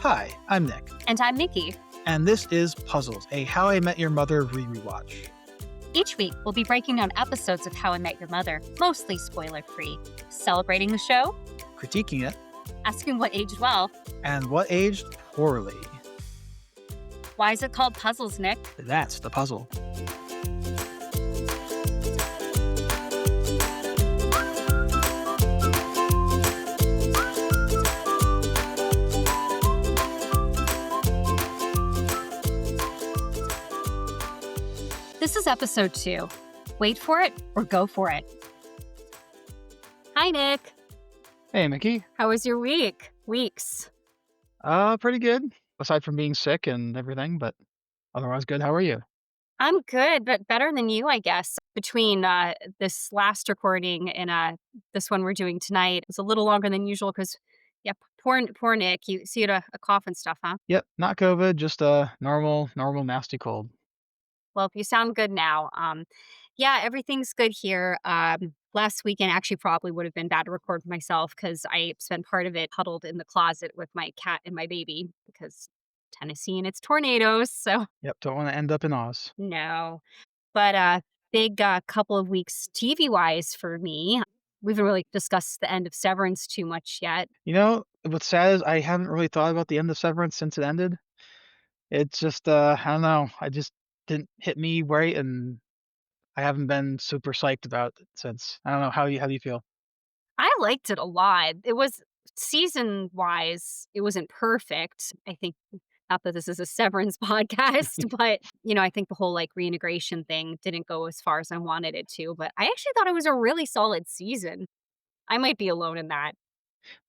Hi, I'm Nick, And I'm Nikki. and this is Puzzles, a How I Met Your Mother re-rewatch. Each week, we'll be breaking down episodes of How I Met Your Mother, mostly spoiler-free, celebrating the show, Critiquing it, asking what aged well. and what aged poorly. Why is it called Puzzles, Nick? That's the puzzle. This is episode 2. Wait for it or go for it. Hi, Nick. Hey, Mickey. How was your week? Weeks. Pretty good, aside from being sick and everything, but otherwise good. How are you? I'm good, but better than you, I guess. Between this last recording and this one we're doing tonight, it was a little longer than usual because, yeah, poor Nick. You had a cough and stuff, huh? Yep, not COVID, just a normal, nasty cold. Well, you sound good now. Yeah, everything's good here. Last weekend actually probably would have been bad to record for myself because I spent part of it huddled in the closet with my cat and my baby because Tennessee and its tornadoes. So Yep, don't want to end up in Oz. no, but big couple of weeks TV wise for me. We haven't really discussed the end of Severance too much yet. You know, what's sad is I haven't really thought about the end of Severance since it ended. It's just, I don't know, I just didn't hit me right, and I haven't been super psyched about it since. I don't know, how do you feel? I liked it a lot. It was season wise, it wasn't perfect. I think not that this is a Severance podcast, but I think the whole like reintegration thing didn't go as far as I wanted it to. But I actually thought it was a really solid season. I might be alone in that.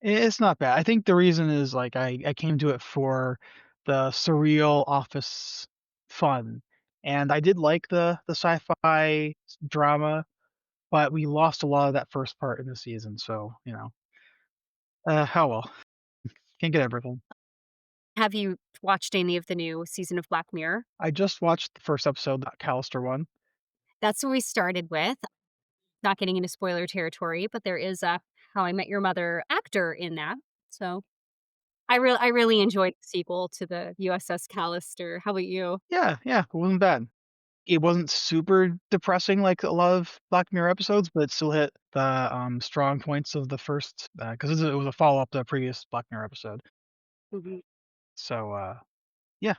It's not bad. I think the reason is, like, I came to it for the surreal office fun, and I did like the sci-fi drama, but we lost a lot of that first part in the season, so, well. Can't get everything. Have you watched any of the new season of Black Mirror? I just watched the first episode, that Callister one. That's what we started with. Not getting into spoiler territory, but there is a How I Met Your Mother actor in that. So I really enjoyed the sequel to the USS Callister. How about you? Yeah, it wasn't bad. It wasn't super depressing like a lot of Black Mirror episodes, but it still hit the, strong points of the first, 'cause it was a follow-up to a previous Black Mirror episode. Mhm. So, yeah,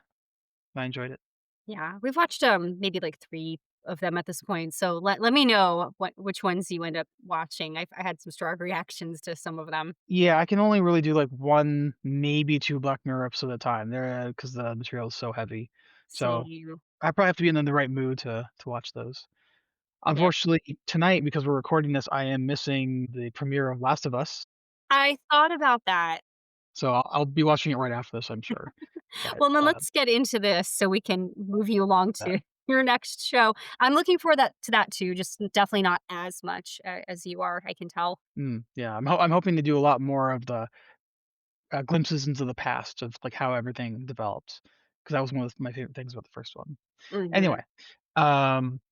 I enjoyed it. Yeah, we've watched, maybe, like, 3 of them at this point, so let me know which ones you end up watching. I had some strong reactions to some of them. Yeah, I can only really do, like, 1, maybe 2 Black Mirror episodes at a time. They're, 'cause the material is so heavy. So, Same. I probably have to be in the right mood to watch those. Yeah. Unfortunately, tonight, because we're recording this, I am missing the premiere of Last of Us, I thought about that. so I'll be watching it right after this, I'm sure. But, Well, then let's get into this so we can move you along uh, to your next show. I'm looking forward to that too, just definitely not as much, as you are, I can tell. yeah, I'm hoping to do a lot more of the, glimpses into the past of, like, how everything developed, because that was one of my favorite things about the first one. Mhm. Anyway,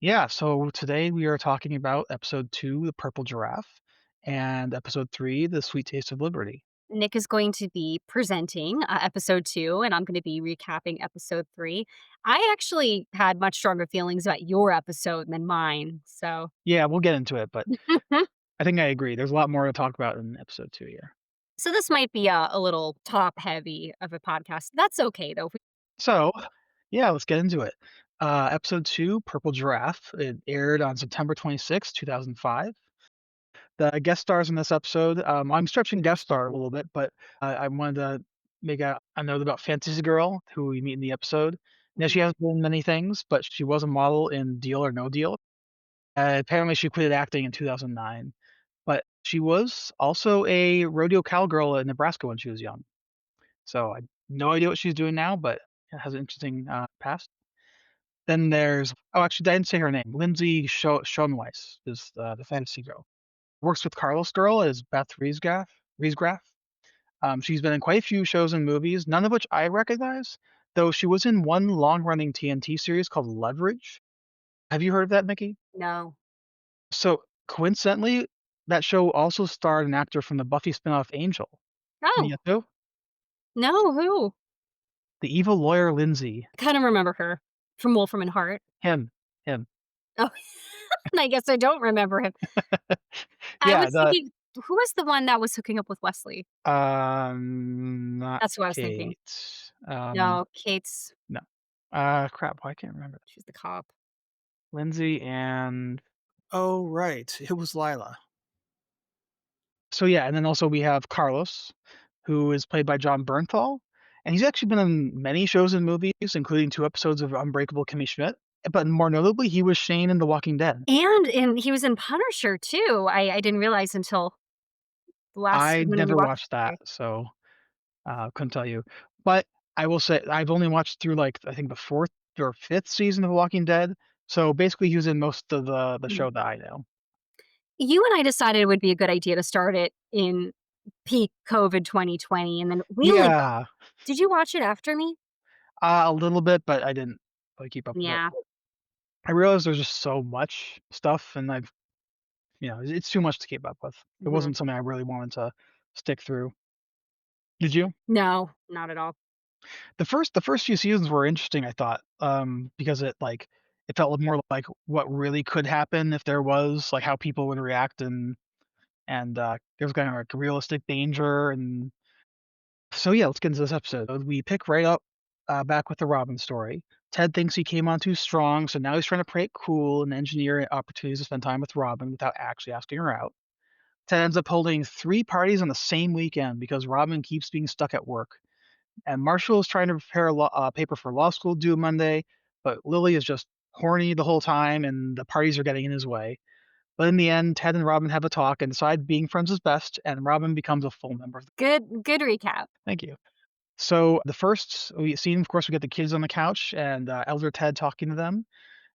yeah, so today we are talking about episode 2, The Purple Giraffe, and episode 3, The Sweet Taste of Liberty. Nick is going to be presenting, episode 2, and I'm gonna be recapping episode 3. I actually had much stronger feelings about your episode than mine, so Yeah, we'll get into it, but I think I agree. There's a lot more to talk about in episode 2 here. so this might be a little top-heavy of a podcast. That's okay, though. So, yeah, let's get into it. Episode 2, Purple Giraffe, it aired on September 26th, 2005. The guest stars in this episode, I'm stretching guest star a little bit, but I wanted to make a note about Fantasy Girl, who we meet in the episode. Now, she hasn't done many things, but she was a model in Deal or No Deal. Apparently, she quit acting in 2009, but she was also a rodeo cowgirl in Nebraska when she was young. So I no idea what she's doing now, but it has an interesting past. Then there's actually, I didn't say her name. Lindsay Schoenweiss is the fantasy girl. Works with Carlos Girl as Beth Riesgraff. She's been in quite a few shows and movies, none of which I recognize, though she was in one long-running TNT series called Leverage. Have you heard of that, Mickey? No. So, coincidentally, that show also starred an actor from the Buffy spinoff Angel. Oh, Yeah, who? No, who? The evil lawyer Lindsay. I kind of remember her from Wolfram and Hart. Him, him. Oh, I guess I don't remember him. I Yeah, was the thinking, who was the one that was hooking up with Wesley? not That's who I was thinking. Kate. No, Kate's No. Crap, why can't I remember that? she's the cop. Lindsay and Oh, right. It was Lila. so yeah, and then also we have Carlos, who is played by John Bernthal, and he's actually been in many shows and movies, including 2 episodes of Unbreakable Kimmy Schmidt, but more notably, he was Shane in The Walking Dead. And he was in Punisher too. I didn't realize until the last I when we never watched watched that, it. so, couldn't tell you. But I will say I've only watched through, like, I think the 4th or 5th season of The Walking Dead, so basically he was in most of the Mhm. show that I know. You and I decided it would be a good idea to start it in peak COVID 2020, and then we only Yeah, did you watch it after me? a little bit, but I didn't really keep up with it. Yeah, I realized there's just so much stuff, and it's too much to keep up with. It mhm. wasn't something I really wanted to stick through. Did you? No, not at all. The first few seasons were interesting, I thought, because it felt more like what really could happen if there was, like, how people would react and there was kinda, like, realistic danger, and so, yeah, let's get into this episode. We pick right up, back with the Robin story. Ted thinks he came on too strong, so now he's trying to play it cool and engineer opportunities to spend time with Robin without actually asking her out. Ted ends up holding 3 parties on the same weekend because Robin keeps being stuck at work. And Marshall is trying to prepare a paper for law school due Monday, but Lily is just horny the whole time, and the parties are getting in his way. But in the end, Ted and Robin have a talk and decide being friends is best, and Robin becomes a full member of the. Good recap. Thank you. So the first scene, of course, we get the kids on the couch and Elder Ted talking to them.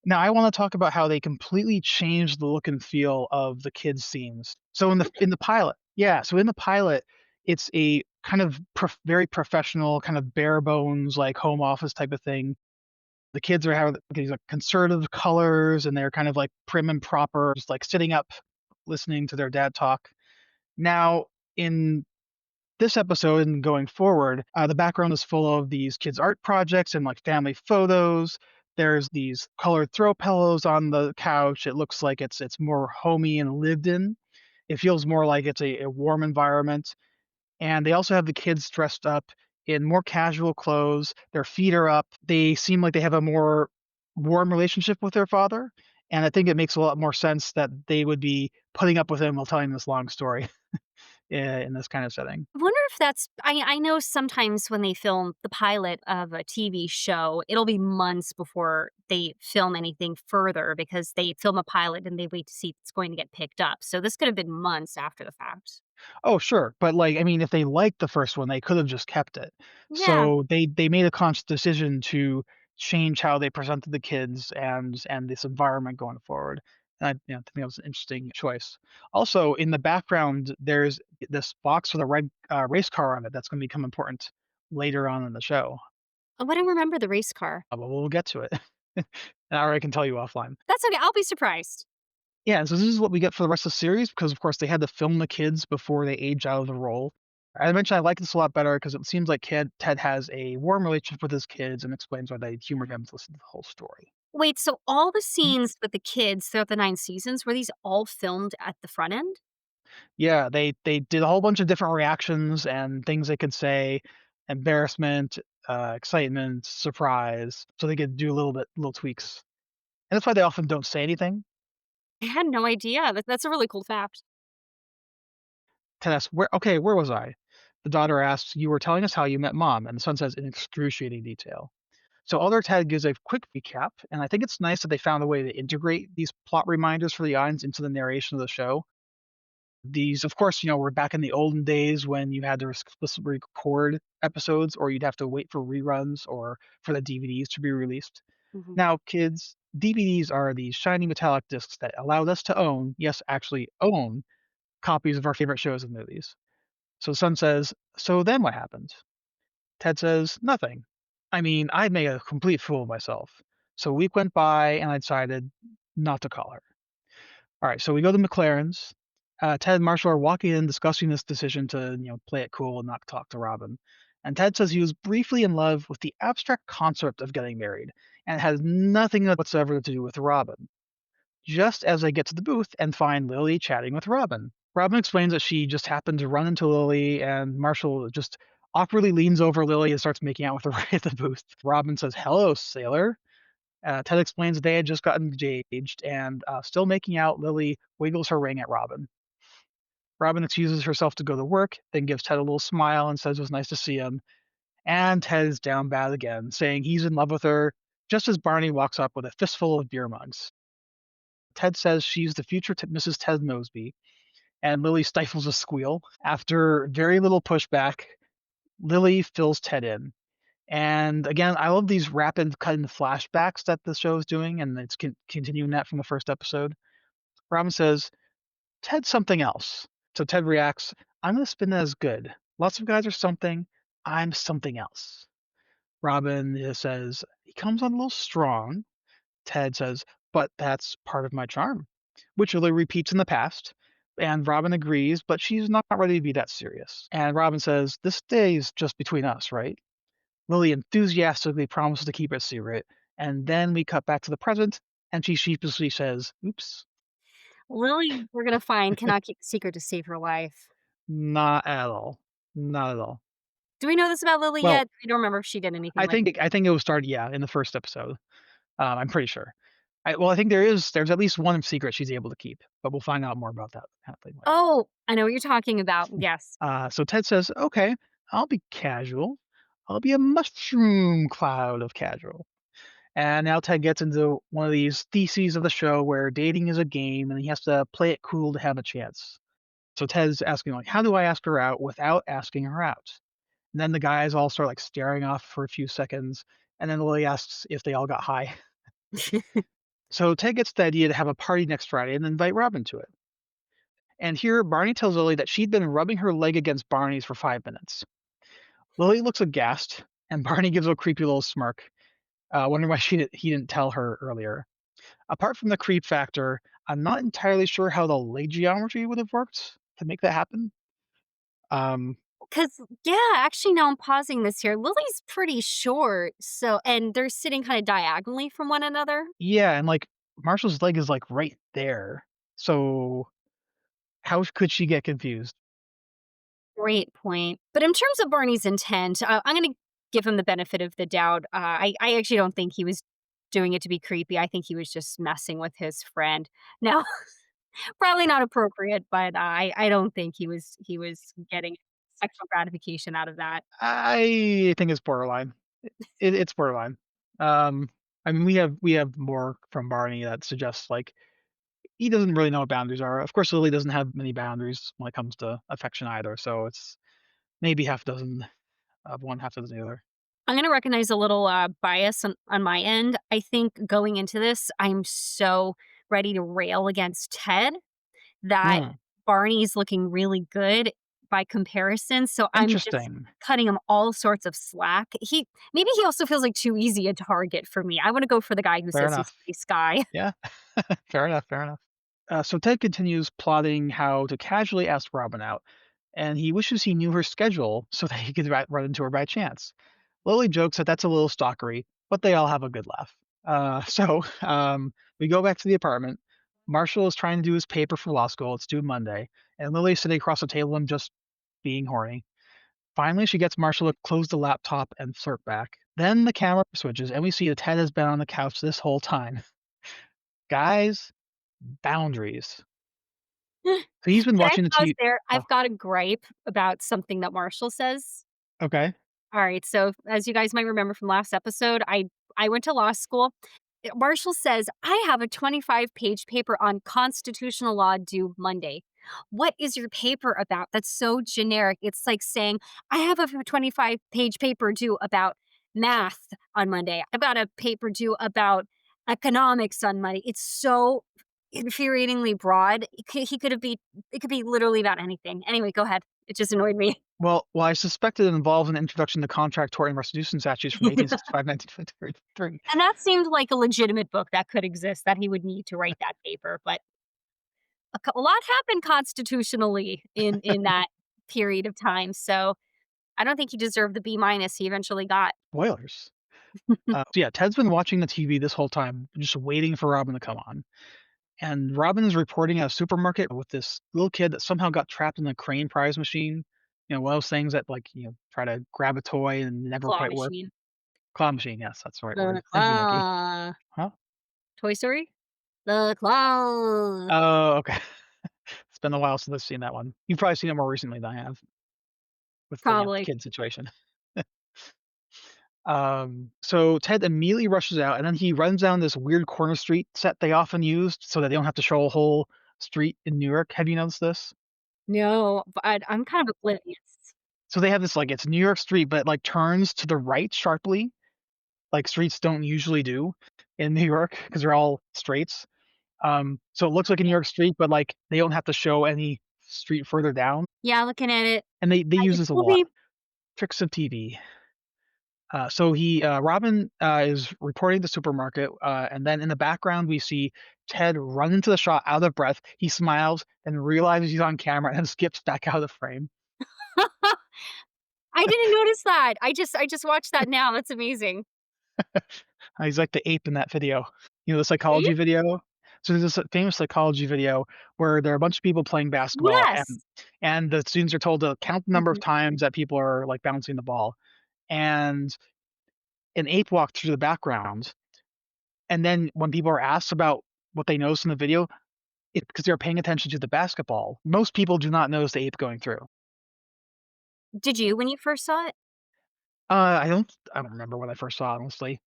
Now, I want to talk about how they completely changed the look and feel of the kids' scenes. So in the pilot, yeah, so in the pilot, it's a kind of very professional, kind of bare bones, like home office type of thing. The kids are having these like conservative colors, and they're kind of like prim and proper, just like sitting up, listening to their dad talk. Now, in this episode and going forward, the background is full of these kids' art projects and like family photos. There's these colored throw pillows on the couch. It looks like it's more homey and lived in. It feels more like it's a warm environment. And they also have the kids dressed up in more casual clothes. Their feet are up. They seem like they have a more warm relationship with their father. And I think it makes a lot more sense that they would be putting up with him while telling this long story in this kind of setting. I wonder if that's I know sometimes when they film the pilot of a TV show, it'll be months before they film anything further because they film a pilot and they wait to see if it's going to get picked up. So this could have been months after the fact. Oh, sure, but, like, I mean, if they liked the first one, they could have just kept it. Yeah. So they made a conscious decision to change how they presented the kids and this environment going forward. And I think that was an interesting choice. Also, in the background, there's this box with a red, race car on it that's gonna become important later on in the show. Oh, I don't remember the race car. But we'll get to it. Or I can tell you offline. That's okay. I'll be surprised. Yeah, so this is what we get for the rest of the series because, of course, they had to film the kids before they age out of the role. I mentioned I like this a lot better because it seems like Ted has a warm relationship with his kids and explains why they humor him to listen to the whole story. Wait, so all the Mhm. scenes with the kids throughout the 9 seasons, were these all filmed at the front end? Yeah, they did a whole bunch of different reactions and things they could say, embarrassment, excitement, surprise, so they could do little tweaks. And that's why they often don't say anything. I had no idea. That's a really cool fact. Ted asks, where was I? The daughter asks, you were telling us how you met mom, and the son says in excruciating detail. So Elder Ted gives a quick recap, and I think it's nice that they found a way to integrate these plot reminders for the audience into the narration of the show. These, of course, were back in the olden days when you had to explicitly record episodes, or you'd have to wait for reruns or for the DVDs to be released. Mhm. Now, kids, DVDs are these shiny metallic discs that allowed us to own, yes, actually own, copies of our favorite shows and movies. So Son says, so then what happened? Ted says, nothing. I mean, I'd made a complete fool of myself. So a week went by and I decided not to call her. All right, so we go to McLaren's. Ted and Marshall are walking in discussing this decision to, play it cool and not talk to Robin. And Ted says he was briefly in love with the abstract concept of getting married, and it has nothing whatsoever to do with Robin. Just as they get to the booth and find Lily chatting with Robin. Robin explains that she just happened to run into Lily, and Marshall just awkwardly leans over Lily and starts making out with her right at the booth. Robin says, "Hello, sailor." Ted explains that they had just gotten engaged, and still making out, Lily wiggles her ring at Robin. Robin excuses herself to go to work, then gives Ted a little smile and says it was nice to see him. And Ted is down bad again, saying he's in love with her, just as Barney walks up with a fistful of beer mugs. Ted says she's the future Mrs. Ted Mosby, and Lily stifles a squeal. After very little pushback, Lily fills Ted in. And again, I love these rapid cut in flashbacks that the show is doing, and it's continuing that from the first episode. Robin says, "Ted's something else." So Ted reacts, "I'm going to spin that as good. Lots of guys are something. I'm something else." Robin says, "He comes on a little strong." Ted says, "But that's part of my charm," which Lily repeats in the past. And Robin agrees, but she's not ready to be that serious. And Robin says, "This stays just between us, right?" Lily enthusiastically promises to keep it secret. And then we cut back to the present, and she sheepishly says, "Oops." Lily, we're gonna find, cannot keep a secret to save her life. Not at all. Not at all. Do we know this about Lily Well, yet? I don't remember if she did anything I like think I think it was started, yeah, in the first episode. I'm pretty sure. I think there's at least one secret she's able to keep, but we'll find out more about that happening later. Oh, I know what you're talking about. Yes. So Ted says, "Okay, I'll be casual. I'll be a mushroom cloud of casual." And now Ted gets into one of these theses of the show where dating is a game and he has to play it cool to have a chance. So Ted's asking, like, how do I ask her out without asking her out? And then the guys all start like staring off for a few seconds, and then Lily asks if they all got high. So Ted gets the idea to have a party next Friday and invite Robin to it. And here Barney tells Lily that she'd been rubbing her leg against Barney's for 5 minutes. Lily looks aghast, and Barney gives a creepy little smirk, wondering why he didn't tell her earlier. Apart from the creep factor, I'm not entirely sure how the leg geometry would have worked to make that happen. Um, Because, yeah, actually, now I'm pausing this here. Lily's pretty short, so, and they're sitting kind of diagonally from one another. yeah, and like Marshall's leg is like right there. So how could she get confused? Great point. But in terms of Barney's intent, I'm going to give him the benefit of the doubt. I actually don't think he was doing it to be creepy. I think he was just messing with his friend. Now, probably not appropriate, but I don't think he was getting sexual gratification out of that. I think it's borderline. It's borderline. Um, I mean, we have more from Barney that suggests like he doesn't really know what boundaries are. Of course, Lily doesn't have many boundaries when it comes to affection either. So it's maybe half dozen of one, half dozen of the other. I'm going to recognize a little bias on my end. I think going into this, I'm so ready to rail against Ted that Hmm, Barney's looking really good by comparison, so I'm just interesting. cutting him all sorts of slack. He also feels like too easy a target for me. I wanna go for the guy who Fair says he's enough. a nice guy. Yeah, fair enough. Fair enough. So Ted continues plotting how to casually ask Robin out, and he wishes he knew her schedule so that he could run into her by chance. Lily jokes that that's a little stalkery, but they all have a good laugh. We go back to the apartment. Marshall is trying to do his paper for law school. It's due Monday, and Lily's sitting across the table and just being horny. Finally, she gets Marshall to close the laptop and flirt back. Then the camera switches, and we see that Ted has been on the couch this whole time. Guys, boundaries. So he's been Can I watching the pause TV. there? Oh, I've got a gripe about something that Marshall says. okay. Alright, so as you guys might remember from last episode, I went to law school. Marshall says, "I have a 25-page paper on constitutional law due Monday." What is your paper about? That's so generic. It's like saying, "I have a 25-page paper due about math on Monday. I've got a paper due about economics on Monday." It's so infuriatingly broad. It could be literally about anything. Anyway, go ahead. It just annoyed me. Well, I suspect it involves an introduction to contract tort and restitution statutes from 1865, 1923. And that seemed like a legitimate book that could exist, that he would need to write that paper, but a lot happened constitutionally in that period of time, so I don't think he deserved the B minus he eventually got. Spoilers. So yeah, Ted's been watching the TV this whole time, just waiting for Robin to come on. And Robin is reporting at a supermarket with this little kid that somehow got trapped in the crane prize machine. One of those things that try to grab a toy and never Claw quite work. machine. Claw machine, yes, that's the right word. The Thank you, Nikki. claw. Huh? Toy Story? The claw. Oh, okay. It's been a while since I've seen that one. You've probably seen it more recently than I have with the Probably. kid situation. So Ted immediately rushes out, and then he runs down this weird corner street set they often used so that they don't have to show a whole street in New York. Have you noticed this? No, but I'm kind of oblivious. So they have this, like, it's New York Street, but it, like, turns to the right sharply, like streets don't usually do in New York because 'cause they're all straights. So it looks like a New York street, but, like, they don't have to show any street further down, Yeah, looking at it. and they use It's this a lot. movie. Tricks of TV. Robin is reporting the supermarket, and then in the background we see Ted run into the shot out of breath. He smiles and realizes he's on camera and skips back out of the frame. I didn't notice that. I just watched that now. That's amazing. He's like the ape in that video. The Ape? psychology video? So there's this famous psychology video where there are a bunch of people playing basketball, Yes. and the students are told to count the number of Mhm. times that people are, like, bouncing the ball, and an ape walked through the background, and then when people are asked about what they noticed in the video, it's because they're paying attention to the basketball. Most people do not notice the ape going through. Did you when you first saw it? I don't remember when I first saw it, honestly.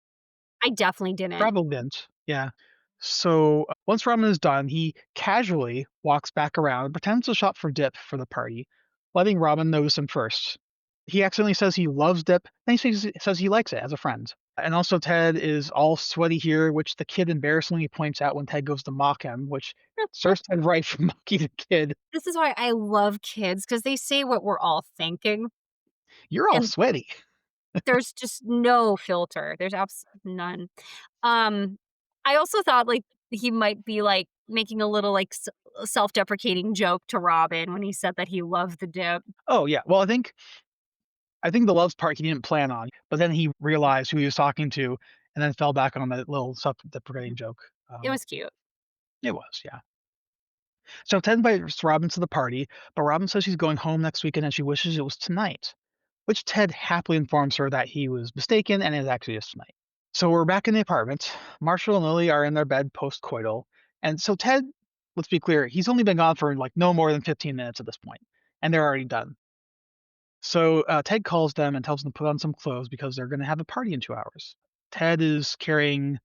I definitely didn't. Probably didn't. Yeah. So, once ramen is done, he casually walks back around and pretends to shop for dip for the party, letting Robin notice him first. He accidentally says he loves dip, and he says he likes it as a friend. And also, Ted is all sweaty here, which the kid embarrassingly points out when Ted goes to mock him, which serves Ted right for mocking the kid. This is why I love kids because they say what we're all thinking, You're all and sweaty. there's just no filter. There's none. Um, I also thought, like, he might be, like, making a little, like, self-deprecating joke to Robin when he said that he loved the dip. Oh yeah. Well, I think the loves part he didn't plan on, but then he realized who he was talking to, and then fell back on that little self-deprecating joke. It was cute. It was, yeah. So Ted invites Robin to the party, but Robin says she's going home next weekend and she wishes it was tonight, which Ted happily informs her that he was mistaken and it actually is tonight. So we're back in the apartment. Marshall and Lily are in their bed post-coital, and so Ted, let's be clear, he's only been gone for like no more than 15 minutes at this point, and they're already done. So Ted calls them and tells them to put on some clothes because they're going to have a party in 2 hours. Ted is carrying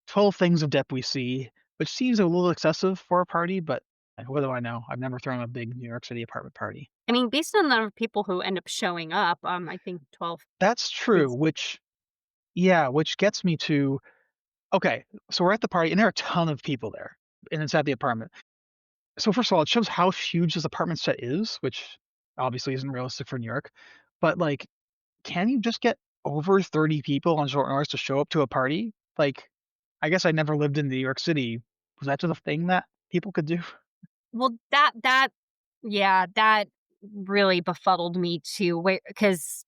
12 things of dip we see, which seems a little excessive for a party, but what do I know? I've never thrown a big New York City apartment party. I mean, based on the number of people who end up showing up, I think 12 That's true, is which gets me to okay, so we're at the party and there are a ton of people there, and it's at the apartment. So first of all, it shows how huge this apartment set is, which obviously isn't realistic for New York. But like, can you just get over 30 people on short notice to show up to a party? Like, I guess I never lived in New York City. Was that just a thing that people could do? well, that yeah, that really befuddled me too, where 'cause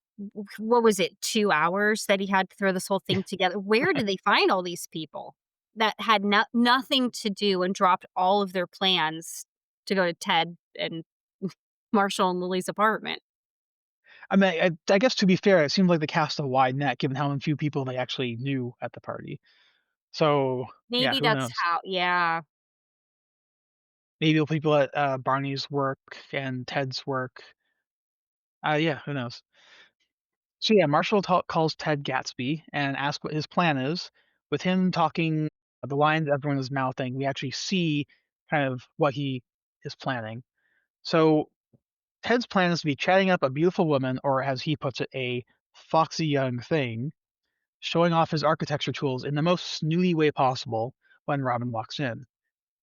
what was it, 2 hours that he had to throw this whole thing together? Where did they find all these people that had nothing to do and dropped all of their plans to go to Ted and Marshall and Lily's apartment? I mean, I guess to be fair, it seemed like they cast a wide net given how few people they actually knew at the party. So yeah, Maybe who that's knows? how, yeah. Maybe the people at Barney's work and Ted's work. Yeah, who knows? So yeah, Marshall calls Ted Gatsby and asks what his plan is. With him talking the lines everyone is mouthing, we actually see kind of what he is planning. So Ted's plan is to be chatting up a beautiful woman, or as he puts it, a foxy young thing, showing off his architecture tools in the most snooty way possible when Robin walks in.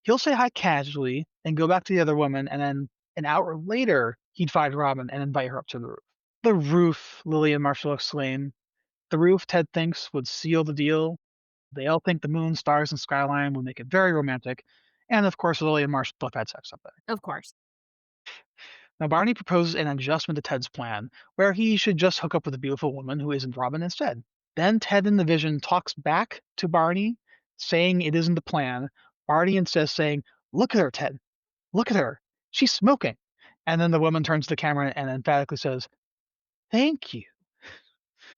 He'll say hi casually and go back to the other woman, and then an hour later, he'd find Robin and invite her up to the roof. The roof, Lily and Marshall exclaim. The roof, Ted thinks, would seal the deal. They all think the moon, stars, and skyline would make it very romantic. And of course, Lily and Marshall both had sex up there. Of course. Now, Barney proposes an adjustment to Ted's plan, where he should just hook up with a beautiful woman who isn't Robin instead. Then Ted in the vision talks back to Barney, saying it isn't the plan. Barney insists, saying, "Look at her, Ted. Look at her. She's smoking." And then the woman turns to the camera and emphatically says, "Thank you."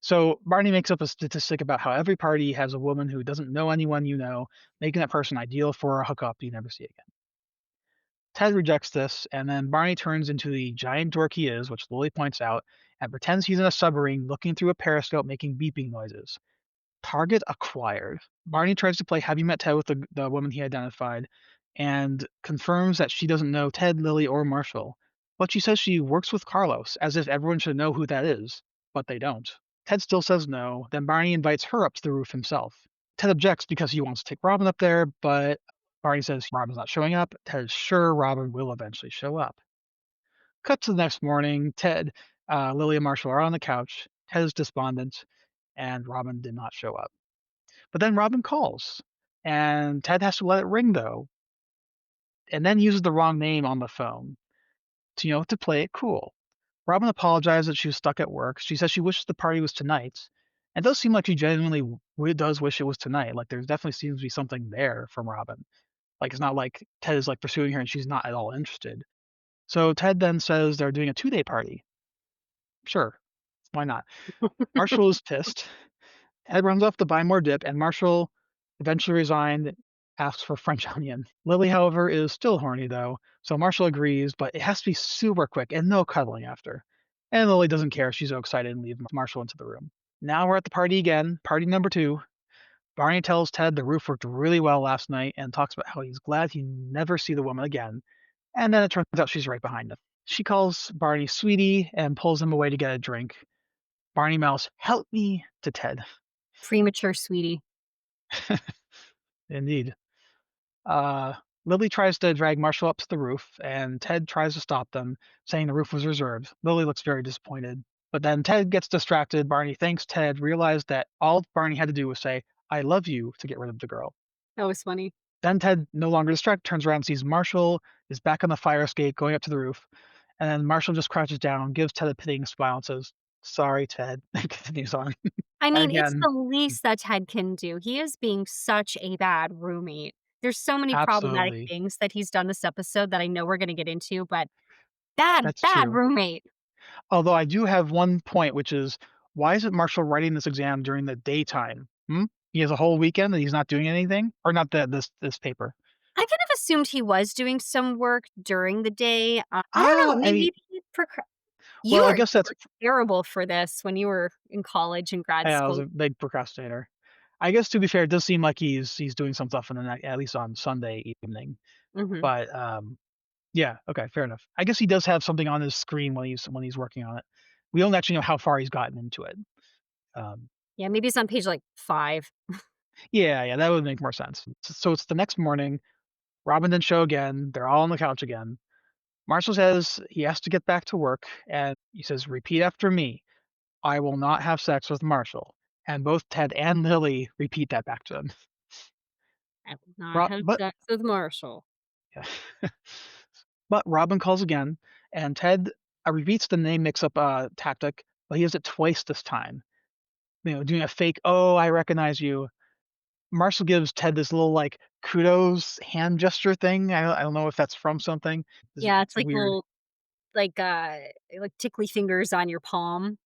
So Barney makes up a statistic about how every party has a woman who doesn't know anyone you know, making that person ideal for a hookup you never see again. Ted rejects this, and then Barney turns into the giant dork he is, which Lily points out, and pretends he's in a submarine looking through a periscope making beeping noises. Target acquired. Barney tries to play Have You Met Ted with the woman he identified and confirms that she doesn't know Ted, Lily, or Marshall. But she says she works with Carlos, as if everyone should know who that is, but they don't. Ted still says no, then Barney invites her up to the roof himself. Ted objects because he wants to take Robin up there, but Barney says Robin's not showing up. Ted is sure Robin will eventually show up. Cut to the next morning. Ted, Lily, and Marshall are on the couch. Ted is despondent, and Robin did not show up. But then Robin calls, and Ted has to let it ring though, and then uses the wrong name on the phone to play it cool. Robin apologizes that she was stuck at work. She says she wishes the party was tonight. And it does seem like she genuinely does wish it was tonight. Like there definitely seems to be something there from Robin. Like it's not like Ted is like pursuing her and she's not at all interested. So Ted then says they're doing a 2-day party. Sure, why not? Marshall is pissed. Ted runs off to buy more dip, and Marshall, eventually resigned, asks for French onion. Lily, however, is still horny though, so Marshall agrees, but it has to be super quick and no cuddling after. And Lily doesn't care. She's so excited and leaves Marshall into the room. Now we're at the party again, party number 2. Barney tells Ted the roof worked really well last night and talks about how he's glad he never see the woman again. And then it turns out she's right behind him. She calls Barney sweetie and pulls him away to get a drink. Barney mouths, "Help me," to Ted. Premature sweetie. Indeed. Uh, Lily tries to drag Marshall up to the roof, and Ted tries to stop them, saying the roof was reserved. Lily looks very disappointed. But then Ted gets distracted. Barney thanks Ted, realized that all Barney had to do was say, "I love you," to get rid of the girl. That was funny. Then Ted, no longer distracted, turns around and sees Marshall is back on the fire escape going up to the roof. And then Marshall just crouches down, gives Ted a pitying smile, and says, "Sorry, Ted," and continues on. I And mean, it's again, the least that Ted can do. He is being such a bad roommate. There's so many problematic absolutely, things that he's done this episode that I know we're gonna get into, but bad, that's bad true. roommate. Although I do have one point, which is why isn't Marshall writing this exam during the daytime? He has a whole weekend that he's not doing anything, or not this paper. I kind of assumed he was doing some work during the day. I don't know, I mean, maybe he you well, I were guess that's terrible for this when you were in college and grad I was school. a big procrastinator. I guess to be fair, it does seem like he's doing some stuff in the night, at least on Sunday evening. Mhm. But yeah, okay, fair enough. I guess he does have something on his screen when he's working on it. We don't actually know how far he's gotten into it. Um, Yeah, maybe it's on page, like, 5. yeah, that would make more sense. So it's the next morning. Robin didn't show again. They're all on the couch again. Marshall says he has to get back to work, and he says, "Repeat after me. I will not have sex with Marshall." And both Ted and Lily repeat that back to him. I will not have But sex with Marshall. yeah. But Robin calls again, and Ted repeats the name mix-up tactic, but he does it twice this time. Doing a fake, "Oh, I recognize you." Marshall gives Ted this little like kudos hand gesture thing. I don't know if that's from something. Yeah, it's It's like weird. little, like tickly fingers on your palm.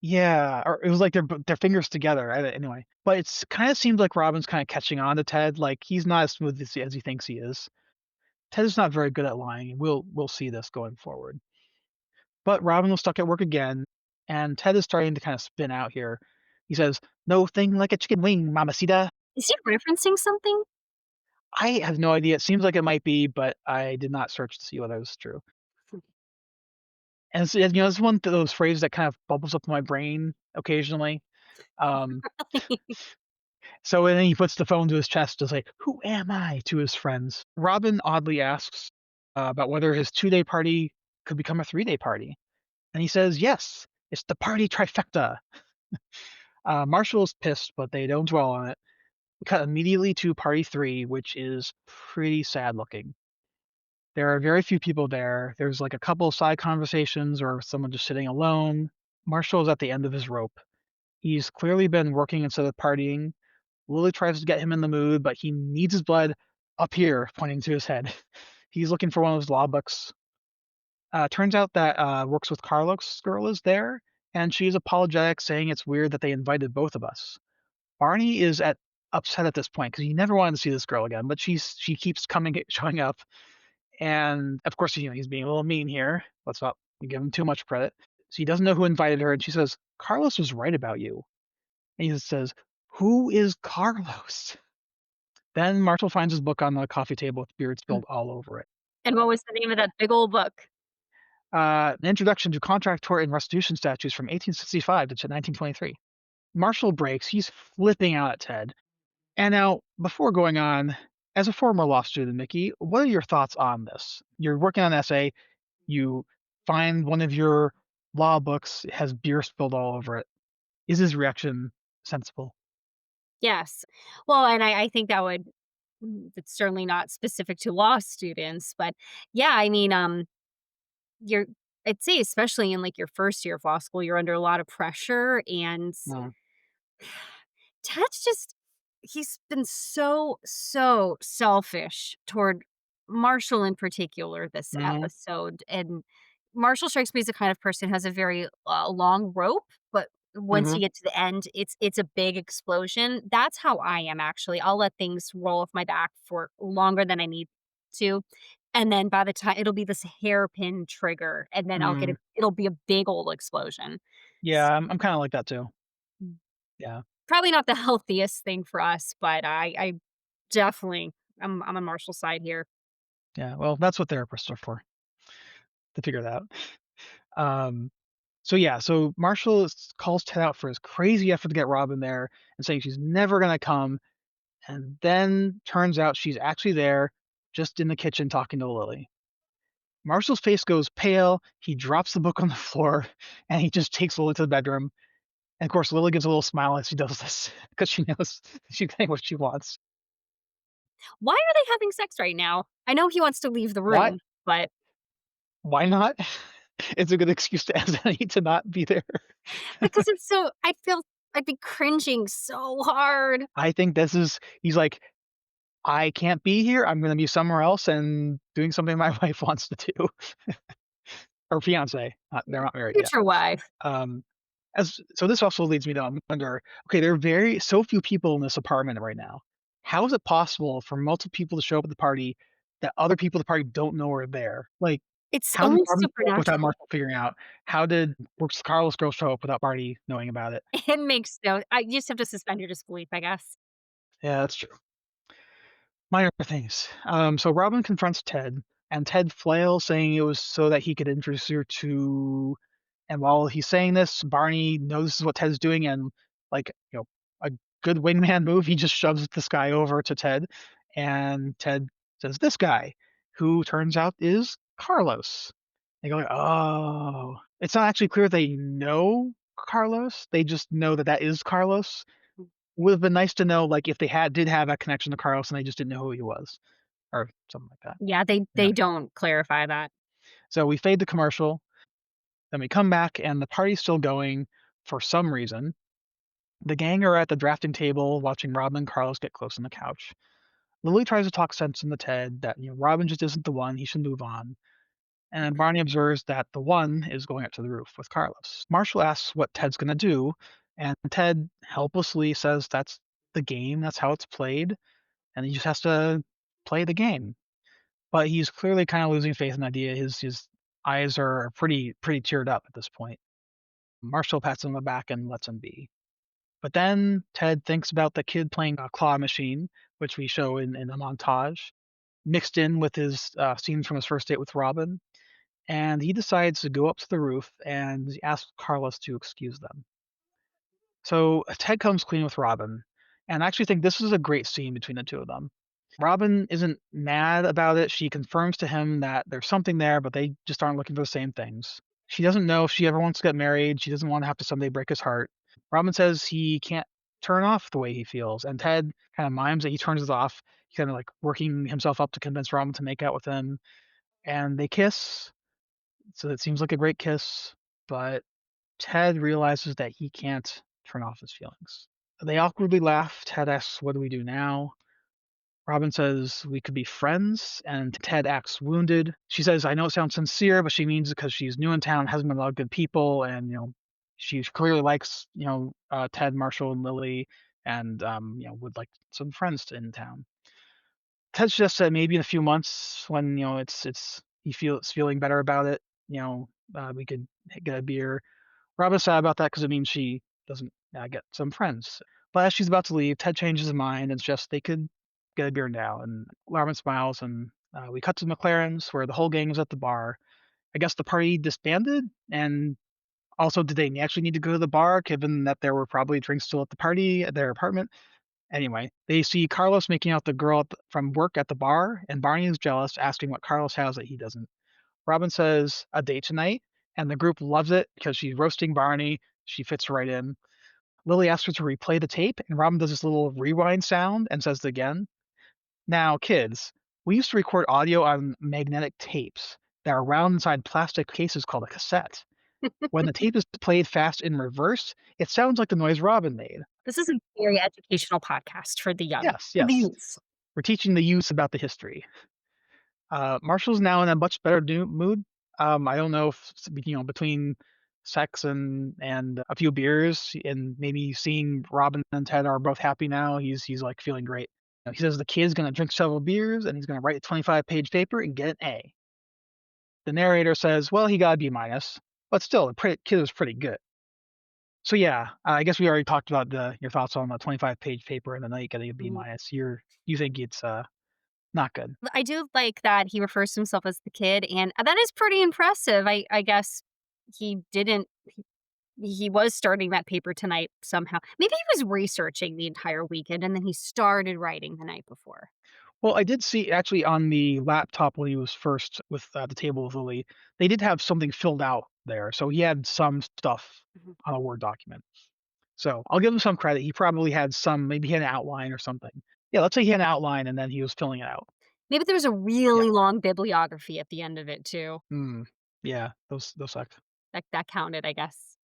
Yeah, or it was like their fingers together. Anyway, but it's kind of seems like Robin's kind of catching on to Ted. Like he's not as smooth as he thinks he is. Ted is not very good at lying, and we'll see this going forward. But Robin was stuck at work again, and Ted is starting to kind of spin out here. He says, "No thing like a chicken wing, mamacita." Is he referencing something? I have no idea. It seems like it might be, but I did not search to see whether it was true. And it's one of those phrases that kind of bubbles up in my brain occasionally. Um, so then he puts the phone to his chest to say, "Who am I?" to his friends. Robin oddly asks about whether his 2-day party could become a 3-day party. And he says, "Yes, it's the party trifecta." Marshall is pissed, but they don't dwell on it. We cut immediately to party 3, which is pretty sad looking. There are very few people there. There's like a couple of side conversations or someone just sitting alone. Marshall is at the end of his rope. He's clearly been working instead of partying. Lily tries to get him in the mood, but he needs his blood up here, pointing to his head. He's looking for one of his law books. Turns out that Works with Carlos girl is there, and she's apologetic, saying it's weird that they invited both of us. Barney is upset at this point because he never wanted to see this girl again, but she keeps showing up, and of course he's being a little mean here. Let's not give him too much credit. So he doesn't know who invited her, and she says Carlos was right about you. And he says, "Who is Carlos?" Then Marshall finds his book on the coffee table with beard Mm. spilled all over it. And what was the name of that big old book? An introduction to contract tort and restitution statutes from 1865 to 1923. Marshall breaks. He's flipping out at Ted. And now, before going on, as a former law student, Mickey, what are your thoughts on this? You're working on an essay. You find one of your law books has beer spilled all over it. Is his reaction sensible? Yes. Well, and I think that would it's certainly not specific to law students, but yeah, I mean, you're I'd say especially in, like, your first year of law school, you're under a lot of pressure, and Mm, Ted's just he's been so, so selfish toward Marshall in particular this mhm, episode, and Marshall strikes me as the kind of person who has a very, long rope, but once mhm, you get to the end, it's a big explosion. That's how I am actually. I'll let things roll off my back for longer than I need to, and then by the time it'll be this hairpin trigger, and then mhm. it'll be a big old explosion. Yeah, I'm kinda like that too. Yeah, Probably not the healthiest thing for us, but I definitely I'm on Marshall's side here. yeah. Well, that's what therapists are for, to figure that out. Um, so Marshall calls Ted out for his crazy effort to get Robin there and saying she's never gonna come, and then turns out she's actually there, just in the kitchen talking to Lily. Marshall's face goes pale, he drops the book on the floor, and he just takes Lily to the bedroom. And of course, Lily gives a little smile as she does this because she knows she's getting what she wants. Why are they having sex right now? I know he wants to leave the Why? room, but Why not? It's a good excuse to ask Annie to not be there. because it's so I feel I'd be cringing so hard. I think he's like, I can't be here. I'm going to be somewhere else and doing something my wife wants to do, or fiance. They're not married yet. Future wife. Um, as so, this also leads me to wonder. Okay, there are so few people in this apartment right now. How is it possible for multiple people to show up at the party that other people at the party don't know are there? Like, It's how did only Barbie show up without supernatural. Marshall figuring out? How did Works Carlos girl show up without Barney knowing about it? It makes no I you just have to suspend your disbelief, I guess. Yeah, that's true. Minor things. So Robin confronts Ted, and Ted flails, saying it was so that he could introduce her to. And while he's saying this, Barney notices what Ted's doing, and like a good wingman move, he just shoves this guy over to Ted, and Ted says, "This guy," who turns out is Carlos. They go, like, "Oh." It's not actually clear they know Carlos. They just know that that is Carlos. Would have been nice to know, like, if they did have a connection to Carlos and they just didn't know who he was or something like that. Yeah, Yeah. they don't clarify that. So we fade the commercial, then we come back and the party's still going for some reason. The gang are at the drafting table watching Robin and Carlos get close on the couch. Lily tries to talk sense into Ted that Robin just isn't the one, he should move on. And Barney observes that the one is going up to the roof with Carlos. Marshall asks what Ted's gonna do, and Ted helplessly says that's the game, that's how it's played, and he just has to play the game. But he's clearly kind of losing faith in the idea. His eyes are pretty teared up at this point. Marshall pats him on the back and lets him be. But then Ted thinks about the kid playing a claw machine, which we show in a montage, mixed in with his scenes from his first date with Robin, and he decides to go up to the roof and ask Carlos to excuse them. So Ted comes clean with Robin, and I actually think this is a great scene between the two of them. Robin isn't mad about it. She confirms to him that there's something there, but they just aren't looking for the same things. She doesn't know if she ever wants to get married. She doesn't want to have to someday break his heart. Robin says he can't turn off the way he feels, and Ted kind of mimes that he turns it off. He's kind of like working himself up to convince Robin to make out with him. and they kiss. So it seems like a great kiss, but Ted realizes that he can't turn off his feelings. They awkwardly laugh. Ted asks, "What do we do now?" Robin says, "We could be friends," and Ted acts wounded. She says, "I know it sounds sincere, but she means it because she's new in town, hasn't met a lot of good people, and she clearly likes Ted, Marshall, and Lily, and would like some friends in town." Ted just said maybe in a few months when it's he feels feeling better about it, we could get a beer. Robin's sad about that because it means she doesn't get some friends. But as she's about to leave, Ted changes his mind and suggests they could get a beer now. And Robin smiles, and we cut to McLaren's where the whole gang is at the bar. I guess the party disbanded, and also, did they actually need to go to the bar, given that there were probably drinks still at the party at their apartment? Anyway, they see Carlos making out the girl from work at the bar, and Barney is jealous, asking what Carlos has that he doesn't. Robin says a date tonight, and the group loves it because she's roasting Barney. She fits right in. Lily asks her to replay the tape, and Robin does this little rewind sound and says it again. Now, kids, we used to record audio on magnetic tapes that are round inside plastic cases called a cassette. When the tape is played fast in reverse, it sounds like the noise Robin made. This is a very educational podcast for the young. Yes, For the yes. youth. We're teaching the youth about the history. Marshall's now in a much better mood. I don't know if between sex and a few beers and maybe seeing Robin and Ted are both happy now. He's like feeling great. He says the kid's gonna drink several beers and he's gonna write a 25-page paper and get an A. The narrator says, "Well, he got a B minus, but still, the kid was pretty good." So yeah, I guess we already talked about your thoughts on the 25-page paper and the night getting a B Mhm. minus. You think it's not good? I do like that he refers to himself as the kid, and that is pretty impressive. I guess he didn't he was starting that paper tonight somehow. Maybe he was researching the entire weekend and then he started writing the night before. Well, I did see actually on the laptop when he was first with the table with Lily, they did have something filled out there, so he had some stuff Mhm. on a Word document. So I'll give him some credit. He probably had maybe he had an outline or something. Yeah, let's say he had an outline and then he was filling it out. Maybe there was a Yeah. really long bibliography at the end of it too. Mm. Yeah, those suck. That counted, I guess.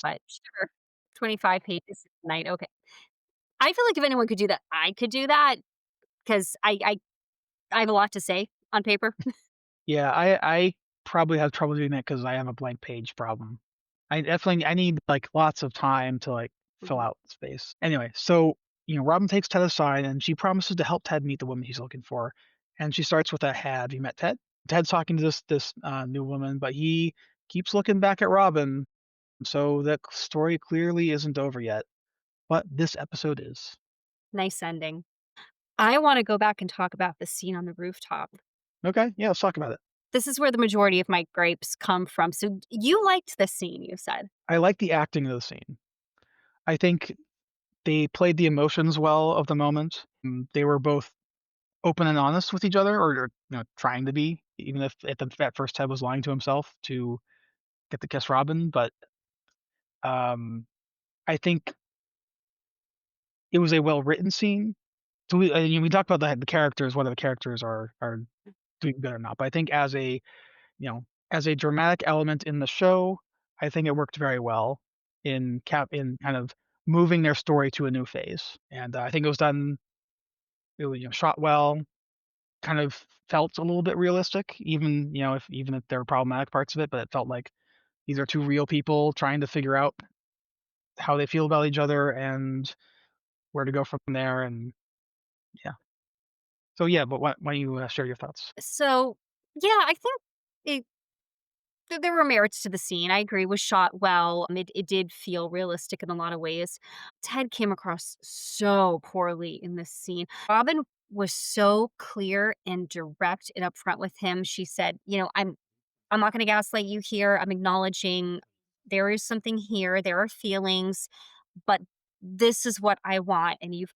But sure, 25 pages a night, okay. I feel like if anyone could do that, I could do that 'cause I have a lot to say on paper. Yeah, I probably have trouble doing that because I have a blank page problem. I need, like, lots of time to, like, fill Mhm. out space. Anyway, so, Robin takes Ted aside, and she promises to help Ted meet the woman he's looking for, and she starts with a "Have you met Ted?" Ted's talking to this new woman, but he keeps looking back at Robin, so the story clearly isn't over yet, but this episode is. Nice ending. I wanna go back and talk about the scene on the rooftop. Okay, yeah, let's talk about it. This is where the majority of my gripes come from. So you liked the scene, you said. I like the acting of the scene. I think they played the emotions well of the moment. They were both open and honest with each other, or trying to be, even if at first Ted was lying to himself to get the kiss Robin. But um, I think it was a well written scene. So we talked about the characters, whether the characters are doing good or not. But I think as a dramatic element in the show, I think it worked very well in kind of moving their story to a new phase. And I think it was done. It was shot well, kind of felt a little bit realistic, even if there were problematic parts of it, but it felt like these are two real people trying to figure out how they feel about each other and where to go from there. And yeah, so yeah, but why don't you share your thoughts? So, yeah, I think it there were merits to the scene. I agree, was shot well. It did feel realistic in a lot of ways. Ted came across so poorly in this scene. Robin was so clear and direct and upfront with him. She said, I'm not gonna gaslight you here. I'm acknowledging there is something here. There are feelings, but this is what I want. And you've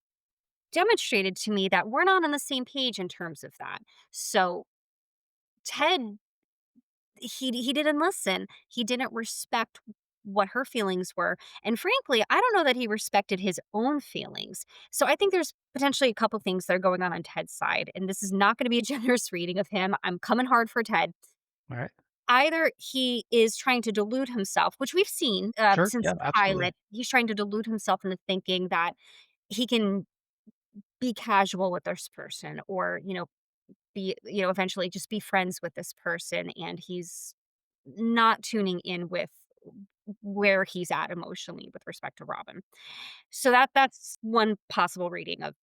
demonstrated to me that we're not on the same page in terms of that. So Ted, he didn't listen. He didn't respect what her feelings were. And frankly, I don't know that he respected his own feelings. So I think there's potentially a couple things that are going on Ted's side. And this is not going to be a generous reading of him. I'm coming hard for Ted. All right. Either he is trying to delude himself, which we've seen Sure. since Yeah, the absolutely. pilot. He's trying to delude himself into thinking that he can be casual with this person or, eventually just be friends with this person. And he's not tuning in with where he's at emotionally with respect to Robin. So that's one possible reading of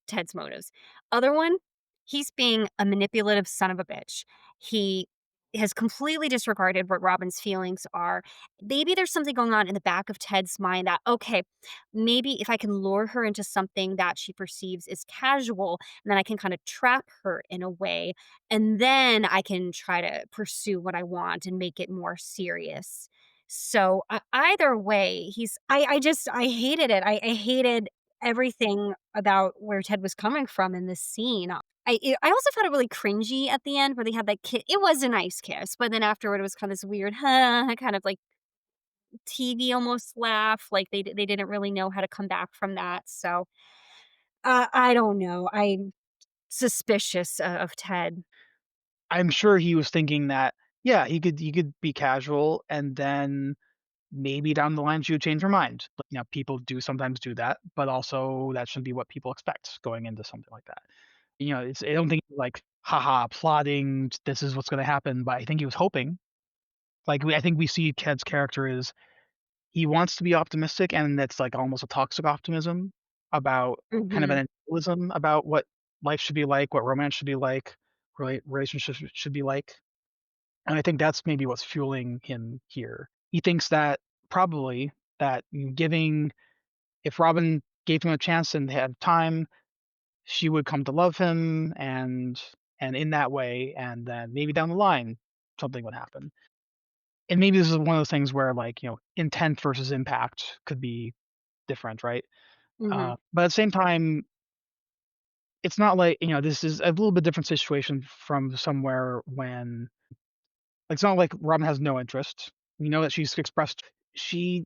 Ted's motives. Other one, he's being a manipulative son of a bitch. He has completely disregarded what Robin's feelings are. Maybe there's something going on in the back of Ted's mind that, okay, maybe if I can lure her into something that she perceives as casual, then I can kind of trap her in a way. And then I can try to pursue what I want and make it more serious. So either way, I hated it. I hated everything about where Ted was coming from in this scene. I also found it really cringy at the end where they had that kiss. It was a nice kiss, but then afterward it was kind of this weird, kind of like TV almost laugh. Like they didn't really know how to come back from that. So I don't know. I'm suspicious of Ted. I'm sure he was thinking that, yeah, he could be casual and then maybe down the line she would change her mind. But, people do sometimes do that, but also that shouldn't be what people expect going into something like that. I don't think like, haha, plotting, this is what's gonna happen, but I think he was hoping. I think we see Ked's character is he wants to be optimistic, and that's like almost a toxic optimism about kind of Hmm. an idealism about what life should be like, what romance should be like, relationships should be like. And I think that's maybe what's fueling him here. He thinks that probably that giving if Robin gave him a chance and had time, she would come to love him and in that way, and then maybe down the line something would happen. And maybe this is one of those things where intent versus impact could be different, right? Hmm. But at the same time, it's not like this is a little bit different situation from somewhere when it's not like Robin has no interest. We know that she's expressed she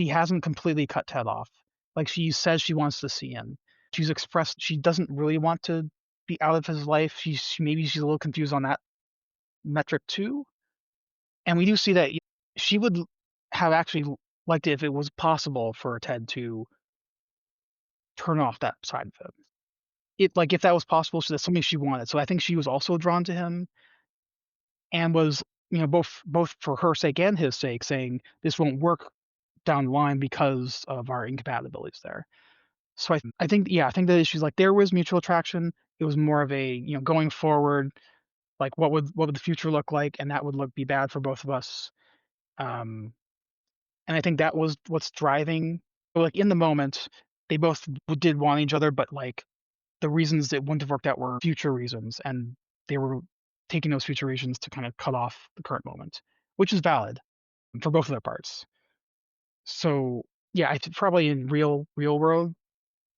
hasn't completely cut Ted off. Like she says she wants to see him. She's expressed she doesn't really want to be out of his life. Maybe she's a little confused on that metric too. And we do see that she would have actually liked it if it was possible for Ted to turn off that side of him. If that was possible, so that's something she wanted. So I think she was also drawn to him and was, both for her sake and his sake, saying this won't work down the line because of our incompatibilities there. So I think the issues like there was mutual attraction. It was more of a going forward, like what would the future look like, and that would be bad for both of us. Um, and I think that was what's driving. Like in the moment, they both did want each other, but like the reasons it wouldn't have worked out were future reasons, and they were taking those future reasons to kind of cut off the current moment, which is valid for both of their parts. So yeah, I think probably in real world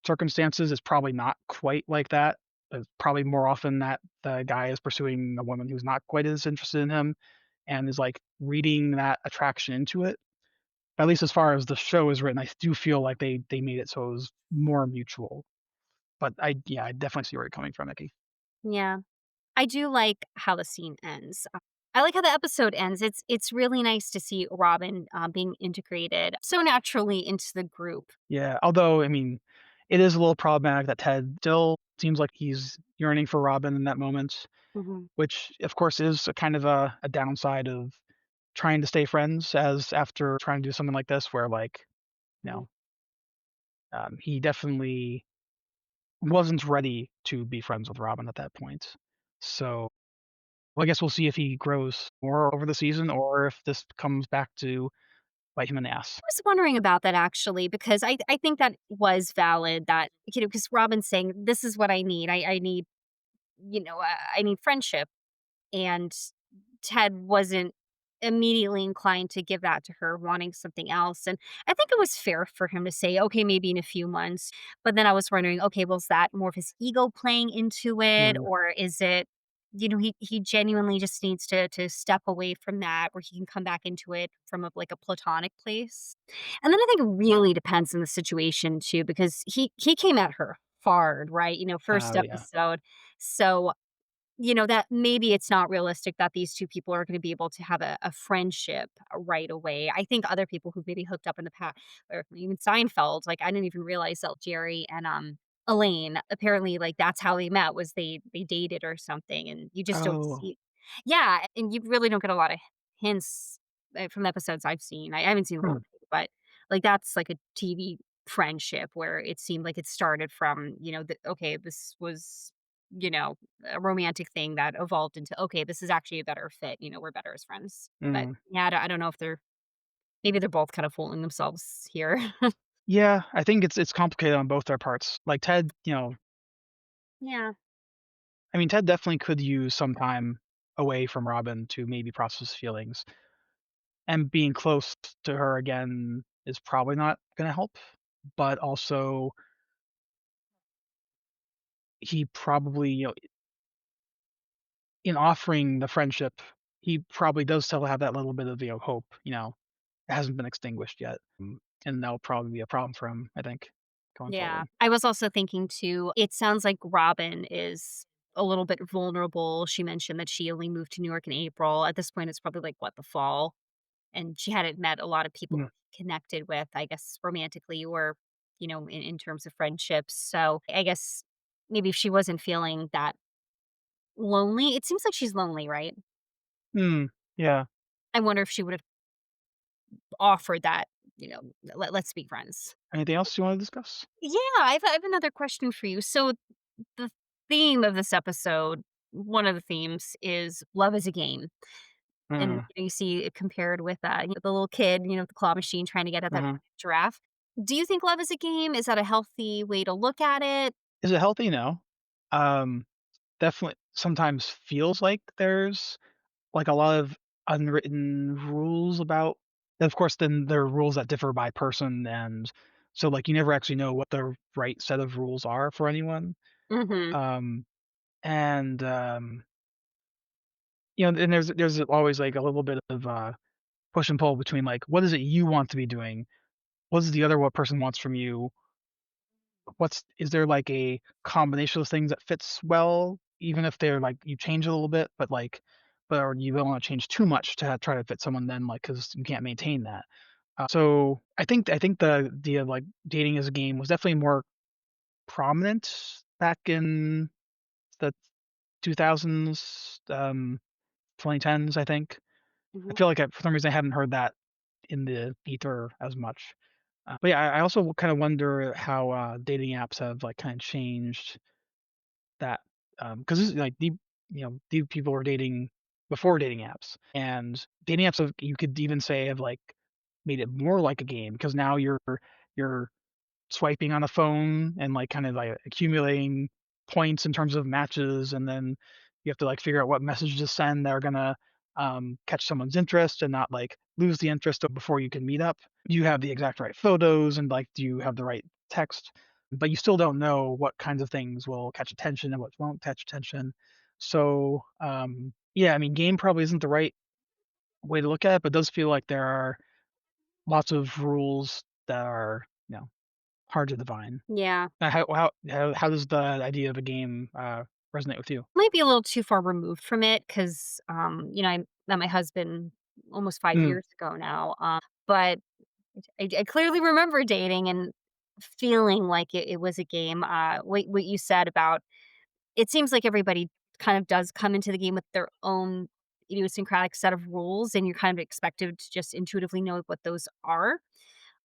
circumstances, it's probably not quite like that. It's probably more often that the guy is pursuing a woman who's not quite as interested in him and is like reading that attraction into it. At least as far as the show is written, I do feel like they made it so it was more mutual. But I definitely see where you're coming from, Mickey. Yeah. I do like how the scene ends. I like how the episode ends. It's really nice to see Robin being integrated so naturally into the group. Yeah, although, I mean, it is a little problematic that Ted still seems like he's yearning for Robin in that moment, Hmm. which, of course, is a kind of a downside of trying to stay friends as after trying to do something like this where, like, you Hmm. know, he definitely wasn't ready to be friends with Robin at that point. So, well, I guess we'll see if he grows more over the season or if this comes back to bite him in the ass. I was wondering about that actually because I think that was valid. That because Robin's saying this is what I need. I need I need friendship, and Ted wasn't immediately inclined to give that to her, wanting something else. And I think it was fair for him to say, okay, maybe in a few months. But then I was wondering, okay, was that more of his ego playing into it, Mm. or is it? he genuinely just needs to step away from that where he can come back into it from like a platonic place. And then I think it really depends on the situation too, because he came at her hard, right? First Oh, yeah. episode. So that maybe it's not realistic that these 2 people are gonna be able to have a friendship right away. I think other people who've maybe hooked up in the past, or even Seinfeld, like, I didn't even realize that Jerry and, Elaine, apparently, like, that's how they met, was they dated or something, and you just don't Oh, see. Yeah, and you really don't get a lot of hints, from the episodes I've seen. I haven't seen the hmm, whole thing, but, like, that's like a TV friendship where it seemed like it started from, okay, this was, you know, a romantic thing that evolved into, "Okay, this is actually a better fit, we're better as friends." But, mm. yeah, I don't know if maybe they're both kind of fooling themselves here. Yeah, I think it's complicated on both their parts. Like, Ted, Yeah. I mean, Ted definitely could use some time away from Robin to maybe process feelings, and being close to her again is probably not gonna help, but also he probably, in offering the friendship, he probably does still have that little bit of, hope, it hasn't been extinguished yet, and that'll probably be a problem for him, I think, going Yeah. forward. I was also thinking too, it sounds like Robin is a little bit vulnerable. She mentioned that she only moved to New York in April. At this point, it's probably like, what, the fall? And she hadn't met a lot of people Mm, connected with, I guess, romantically or, in terms of friendships. So I guess maybe if she wasn't feeling that lonely, it seems like she's lonely, right? mm, yeah. I wonder if she would have offered that, let's be friends. Anything else you wanna discuss? Yeah, I have another question for you. So the theme of this episode, one of the themes is love is a game. And Mm, you see it compared with the little kid, the claw machine trying to get at that mhm. giraffe. Do you think love is a game? Is that a healthy way to look at it? Is it healthy? No. Um, Definitely sometimes feels like there's, like, a lot of unwritten rules about, of course, then there are rules that differ by person, and so, like, you never actually know what the right set of rules are for anyone. Mhm. Um, and, and there's always, like, a little bit of, push and pull between, like, what is it you want to be doing? What is the other what person wants from you? What's is there, like, a combination of things that fits well, even if they're, like, you change a little bit, but, like, or you don't wanna change too much to try to fit someone then, like, because you can't maintain that. So I think like, dating as a game was definitely more prominent back in the 2000s, 2010s, I think. I Mhm. feel like for some reason I haven't heard that in the ether as much. But yeah, I also kinda wonder how, dating apps have, like, kinda changed that, because this is like these people were dating before dating apps, and dating apps have, you could even say, have, like, made it more like a game because now you're swiping on a phone and, like, kind of, like, accumulating points in terms of matches, and then you have to, like, figure out what message to send that are gonna, catch someone's interest and not, like, lose the interest before you can meet up. Do you have the exact right photos, and, like, do you have the right text? But you still don't know what kinds of things will catch attention and what won't catch attention. So, yeah, I mean, game probably isn't the right way to look at it, but it does feel like there are lots of rules that are, hard to divine. Yeah. How does the idea of a game, resonate with you? Might be a little too far removed from it because, I met my husband almost 5 Mm, years ago now, but I clearly remember dating and feeling like it was a game. What you said about, it seems like everybody kind of does come into the game with their own idiosyncratic set of rules, and you're kind of expected to just intuitively know what those are.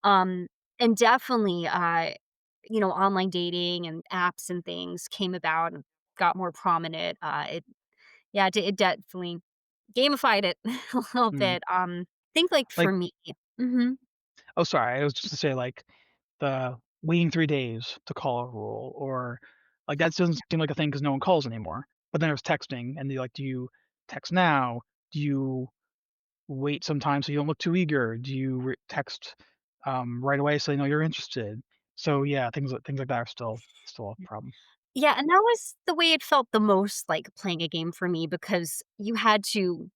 Um, and definitely, online dating and apps and things came about and got more prominent. It definitely gamified it a little mm. bit. Think like Like, for me. Mhm. oh, sorry, I was just to say, like, the waiting 3 days to call a rule, or, like, that doesn't seem like a thing because no one calls anymore. But then there's texting, and they're like, do you text now? Do you wait some time so you don't look too eager? Do you text, right away so they know you're interested? So, yeah, things like that are still a problem. Yeah, and that was the way it felt the most like playing a game for me because you had to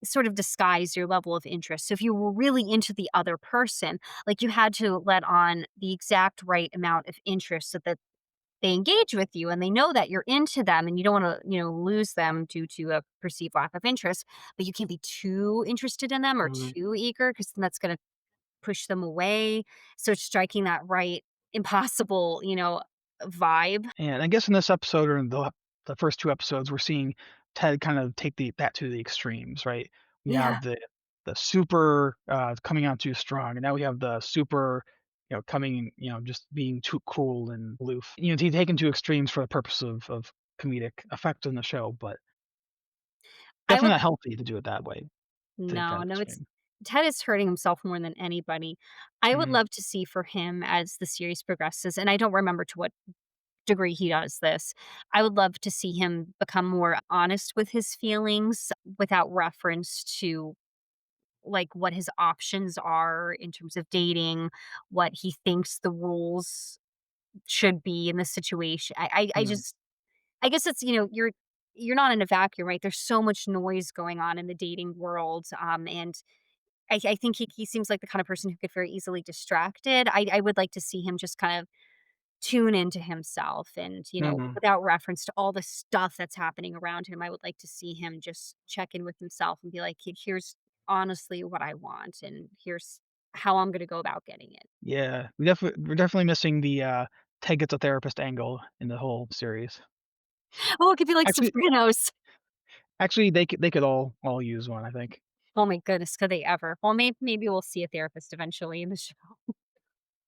sort of disguise your level of interest. So if you were really into the other person, like you had to let on the exact right amount of interest so that they engage with you and they know that you're into them and you don't want to, lose them due to a perceived lack of interest, but you can't be too interested in them or Mm. too eager because then that's going to push them away. So it's striking that right impossible, vibe. And I guess in this episode or in the first 2 episodes, we're seeing Ted kind of take that to the extremes, right? We Yeah. have the super, coming on too strong, and now we have the super, coming, just being too cool and aloof. Taken to extremes for the purpose of comedic effect in the show, but I definitely would not healthy to do it that way, take that No, no, it's extreme. Ted is hurting himself more than anybody. I would Mhm, love to see for him as the series progresses, and I don't remember to what degree he does this. I would love to see him become more honest with his feelings without reference to like what his options are in terms of dating, what he thinks the rules should be in the situation. I mhm. just I guess it's, you're not in a vacuum, right? There's so much noise going on in the dating world. And I think he seems like the kind of person who get very easily distracted. I would like to see him just kind of tune into himself and, Mhm. without reference to all the stuff that's happening around him, I would like to see him just check in with himself and be like, Here's honestly what I want, and here's how I'm going to go about getting it." Yeah, we're definitely missing the, Ted gets a therapist angle in the whole series. Oh, it could be like Actually Sopranos. actually, they could all use one, I think. Oh my goodness, could they ever? Well, maybe we'll see a therapist eventually in the show.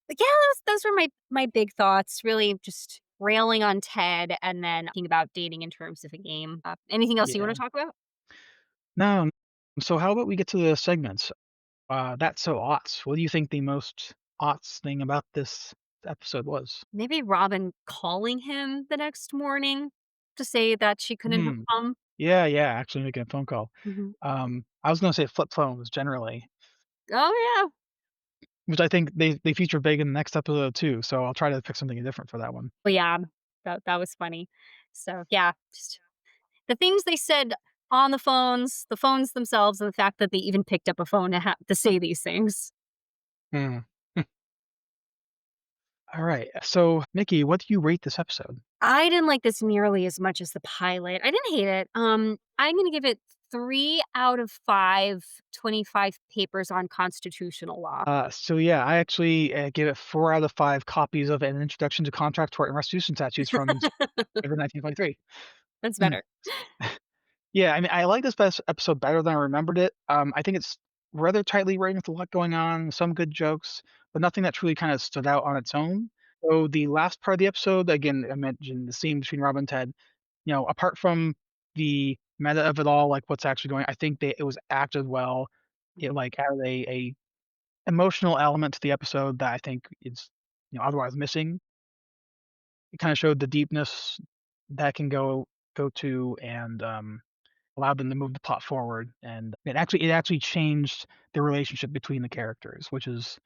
But yeah, those were my big thoughts, really just railing on Ted and then thinking about dating in terms of a game. Anything else you wanna Yeah. talk about? No, so how about we get to the segments? That's so aughts. What do you think the most aughts thing about this episode was? Maybe Robin calling him the next morning to say that she couldn't have Hmm. come. Yeah, yeah, actually making a phone call. Mhm. I was gonna say flip phones generally, Oh, yeah. which I think they feature big in the next episode too, so I'll try to pick something different for that one. But yeah, that was funny. So, yeah, just the things they said on the phones themselves, and the fact that they even picked up a phone to say these things. Hmm. Alright, so Mickey, what do you rate this episode? I didn't like this nearly as much as the pilot. I didn't hate it. I'm gonna give it 3 out of 5 25 papers on constitutional law. So yeah, I actually, give it 4 out of 5 copies of An Introduction to Contract Tort and Restitution Statutes from September 1923. That's better. Yeah, I mean, I like this episode better than I remembered it. I think it's rather tightly written with a lot going on, some good jokes, but nothing that truly kind of stood out on its own. So the last part of the episode, again, I mentioned the scene between Rob and Ted. Apart from the meta of it all, like what's actually going, I think it was acted well. It like added a emotional element to the episode that I think is otherwise missing. It kind of showed the deepness that can go to and allowed them to move the plot forward, and it actually changed the relationship between the characters, which is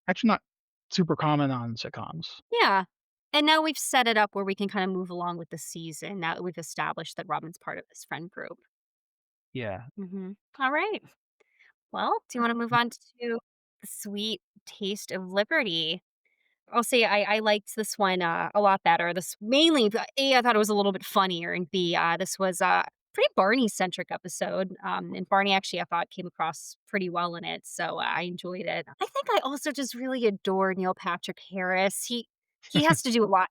actually not super common on sitcoms. Yeah. And now we've set it up where we can kinda move along with the season now that we've established that Robin's part of this friend group. Yeah. Mhm. Alright. Well, do you wanna move on to the sweet taste of liberty? I'll say I liked this one, a lot better. This mainly A, I thought it was a little bit funnier, and B, this was a pretty Barney-centric episode, and Barney actually I thought came across pretty well in it, so I enjoyed it. I think I also just really adore Neil Patrick Harris. He has to do a lot.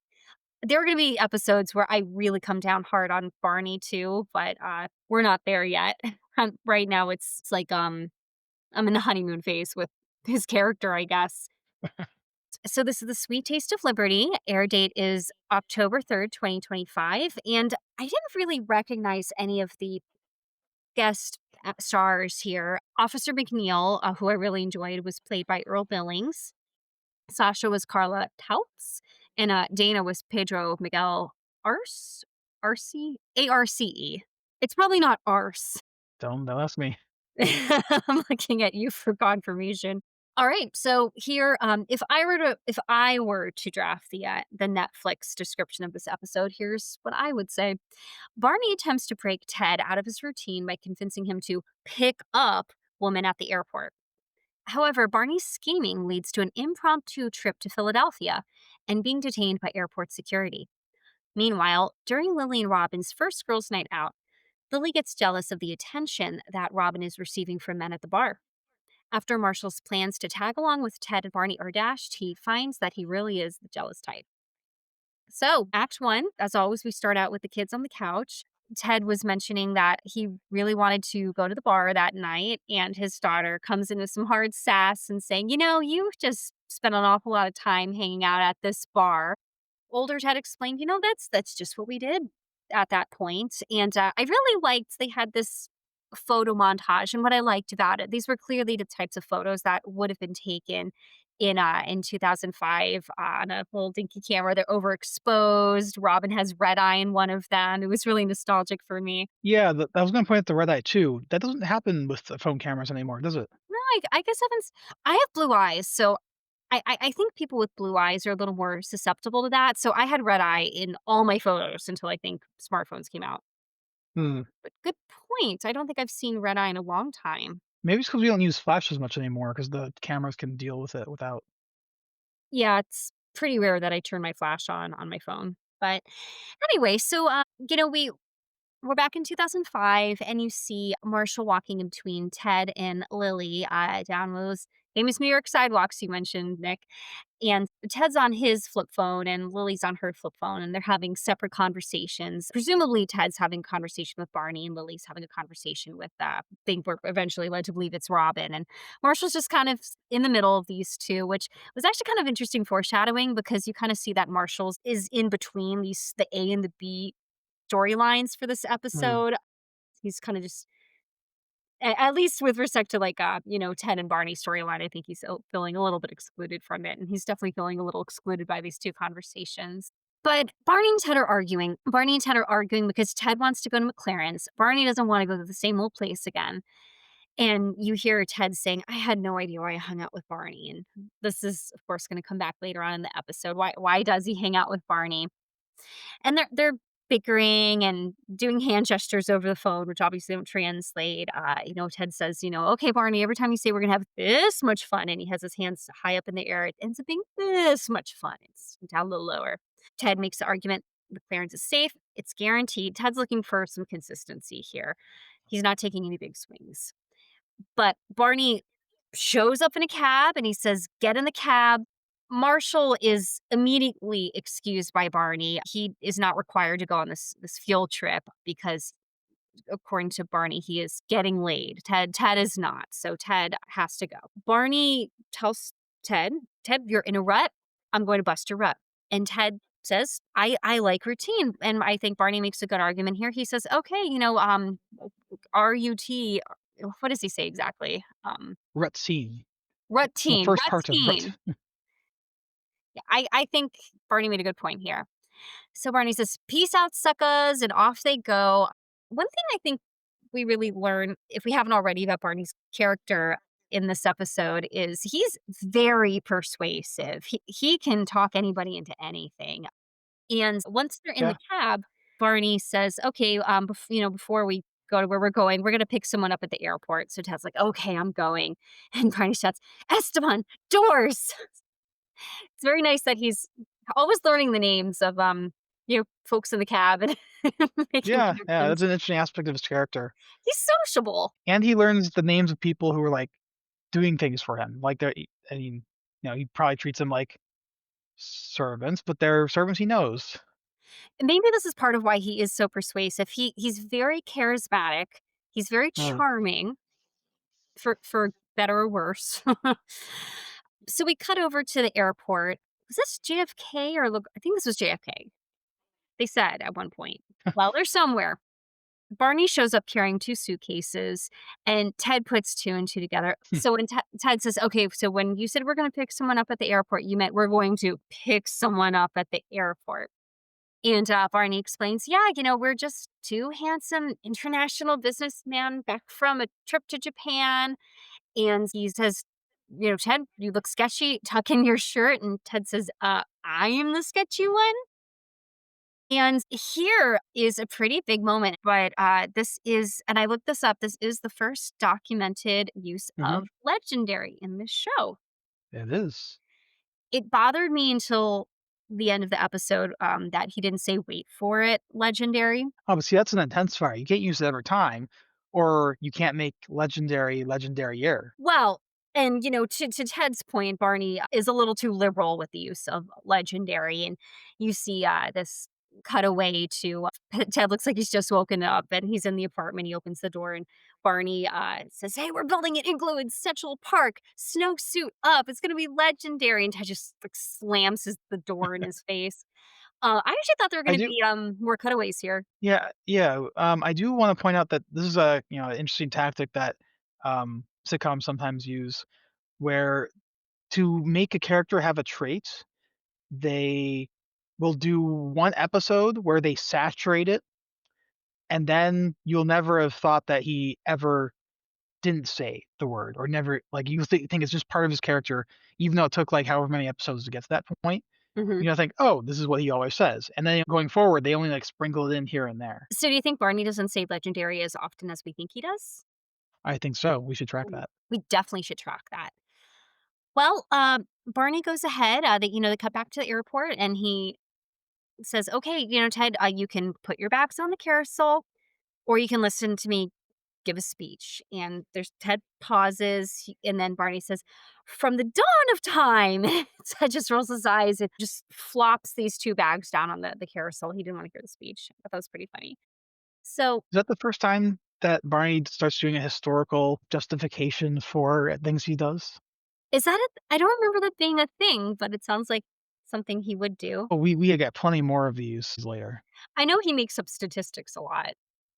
There are gonna be episodes where I really come down hard on Barney too, but, we're not there yet. Right now, it's like, I'm in the honeymoon phase with his character, I guess. So this is The Sweet Taste of Liberty. Air date is October 3rd, 2025, and I didn't really recognize any of the guest stars here. Officer McNeil, who I really enjoyed, was played by Earl Billings. Sasha was Carla Tautz, and Dana was Pedro Miguel Arce. Arce? Arce. It's probably not Arce. Don't ask me. I'm looking at you for confirmation. All right. So here, if I were to draft the Netflix description of this episode, here's what I would say. Barney attempts to break Ted out of his routine by convincing him to pick up woman at the airport. However, Barney's scheming leads to an impromptu trip to Philadelphia and being detained by airport security. Meanwhile, during Lily and Robin's first girls' night out, Lily gets jealous of the attention that Robin is receiving from men at the bar. After Marshall's plans to tag along with Ted and Barney are dashed, he finds that he really is the jealous type. So, Act One, as always, we start out with the kids on the couch. Ted was mentioning that he really wanted to go to the bar that night, and his daughter comes in with some hard sass and saying, you just spent an awful lot of time hanging out at this bar. Older Ted explained, that's just what we did at that point. And I really liked they had this photo montage, and what I liked about it, these were clearly the types of photos that would have been taken in 2005 on a little dinky camera. They're overexposed. Robin has red eye in one of them. It was really nostalgic for me. Yeah, I was gonna point out the red eye too. That doesn't happen with the phone cameras anymore, does it? No, I guess I have blue eyes, so I think people with blue eyes are a little more susceptible to that. So I had red eye in all my photos until I think smartphones came out. Hmm. But good point. I don't think I've seen red eye in a long time. Maybe it's because we don't use flash as much anymore because the cameras can deal with it without. Yeah, it's pretty rare that I turn my flash on my phone. But anyway, so we're back in 2005, and you see Marshall walking in between Ted and Lily down those famous New York sidewalks you mentioned, Nick. And Ted's on his flip phone, and Lily's on her flip phone, and they're having separate conversations. Presumably, Ted's having a conversation with Barney, and Lily's having a conversation with thing we're eventually led to believe it's Robin. And Marshall's just kind of in the middle of these two, which was actually kind of interesting foreshadowing because you kind of see that Marshall's is in between the A and the B storylines for this Hmm. episode. He's kind of just at least with respect to Ted and Barney storyline, I think he's feeling a little bit excluded from it, and he's definitely feeling a little excluded by these two conversations. But Barney and Ted are arguing. Barney and Ted are arguing because Ted wants to go to McLaren's. Barney doesn't want to go to the same old place again. And you hear Ted saying, "I had no idea why I hung out with Barney." And this is, of course, going to come back later on in the episode. Why does he hang out with Barney? And they're bickering and doing hand gestures over the phone, which obviously don't translate. Ted says, "Okay, Barney, every time you say we're gonna have this much fun," and he has his hands high up in the air, it ends up being this much fun. It's down a little lower. Ted makes the argument the clearance is safe. It's guaranteed. Ted's looking for some consistency here. He's not taking any big swings. But Barney shows up in a cab and he says, "Get in the cab." Marshall is immediately excused by Barney. He is not required to go on this field trip because according to Barney, he is getting laid. Ted is not. So Ted has to go. Barney tells Ted, "Ted, you're in a rut. I'm going to bust your rut." And Ted says, I like routine. And I think Barney makes a good argument here. He says, "Okay, RUT, what does he say exactly? Rut scene. The Routine, first part of rut. routine." Yeah, I think Barney made a good point here. So Barney says, "Peace out, suckers," and off they go. One thing I think we really learn, if we haven't already, about Barney's character in this episode is he's very persuasive. He can talk anybody into anything. And once they're in the Yeah. cab, Barney says, "Okay, before we go to where we're going, we're gonna pick someone up at the airport." So Ted's like, "Okay, I'm going." And Barney shouts, "Esteban, doors!" It's very nice that he's always learning the names of folks in the cab and making Yeah, yeah, connections. that's an interesting aspect of his character. He's sociable. And he learns the names of people who are, like, doing things for him. Like, I mean, he probably treats them like servants, but they're servants he knows. And maybe this is part of why he is so persuasive. He's very charismatic. He's very Mm. charming for better or worse. So we cut over to the airport. Was this JFK or look? I think this was JFK. They said at one point. Well, they're somewhere. Barney shows up carrying two suitcases, and Ted puts two and two together. So when Ted says, "Okay, so when you said we're going to pick someone up at the airport, you meant we're going to pick someone up at the airport." And Barney explains, "Yeah, we're just two handsome international businessmen back from a trip to Japan." And he says, Ted, you look sketchy. Tuck in your shirt." And Ted says, I am the sketchy one. And here is a pretty big moment, but this is, and I looked this up, this is the first documented use Mhm. of legendary in this show. It is. It bothered me until the end of the episode that he didn't say wait for it legendary. Oh, but see, that's an intensifier. You can't use it every time, or you can't make legendary legendary-er. Well, and to Ted's point, Barney is a little too liberal with the use of legendary, and you see this cutaway to Ted looks like he's just woken up, and he's in the apartment. He opens the door, and Barney says, "Hey, we're building an igloo in Central Park. Snowsuit up. It's gonna be legendary." And Ted just like slams the door in his face. I actually thought there were I gonna do. be more cutaways here. Yeah, yeah. I do want to point out that this is a interesting tactic that sitcoms sometimes use, where to make a character have a trait, they will do one episode where they saturate it, and then you'll never have thought that he ever didn't say the word, or never, like, you think it's just part of his character, even though it took like however many episodes to get to that point. Hmm. Think, oh, this is what he always says, and then going forward, they only like sprinkle it in here and there. So, do you think Barney doesn't say legendary as often as we think he does? I think so. We should track Ooh, that. we definitely should track that. Well, Barney goes ahead. They cut back to the airport, and he says, "Okay, Ted, you can put your bags on the carousel, or you can listen to me give a speech." And there's Ted pauses, and then Barney says, "From the dawn of time." Ted just rolls his eyes and just flops these two bags down on the carousel. He didn't want to hear the speech. I thought that was pretty funny. So, Is that the first time that Barney starts doing a historical justification for things he does? is that it? I don't remember that being a thing, but it sounds like something he would do. Oh, we get plenty more of these later. I know he makes up statistics a lot.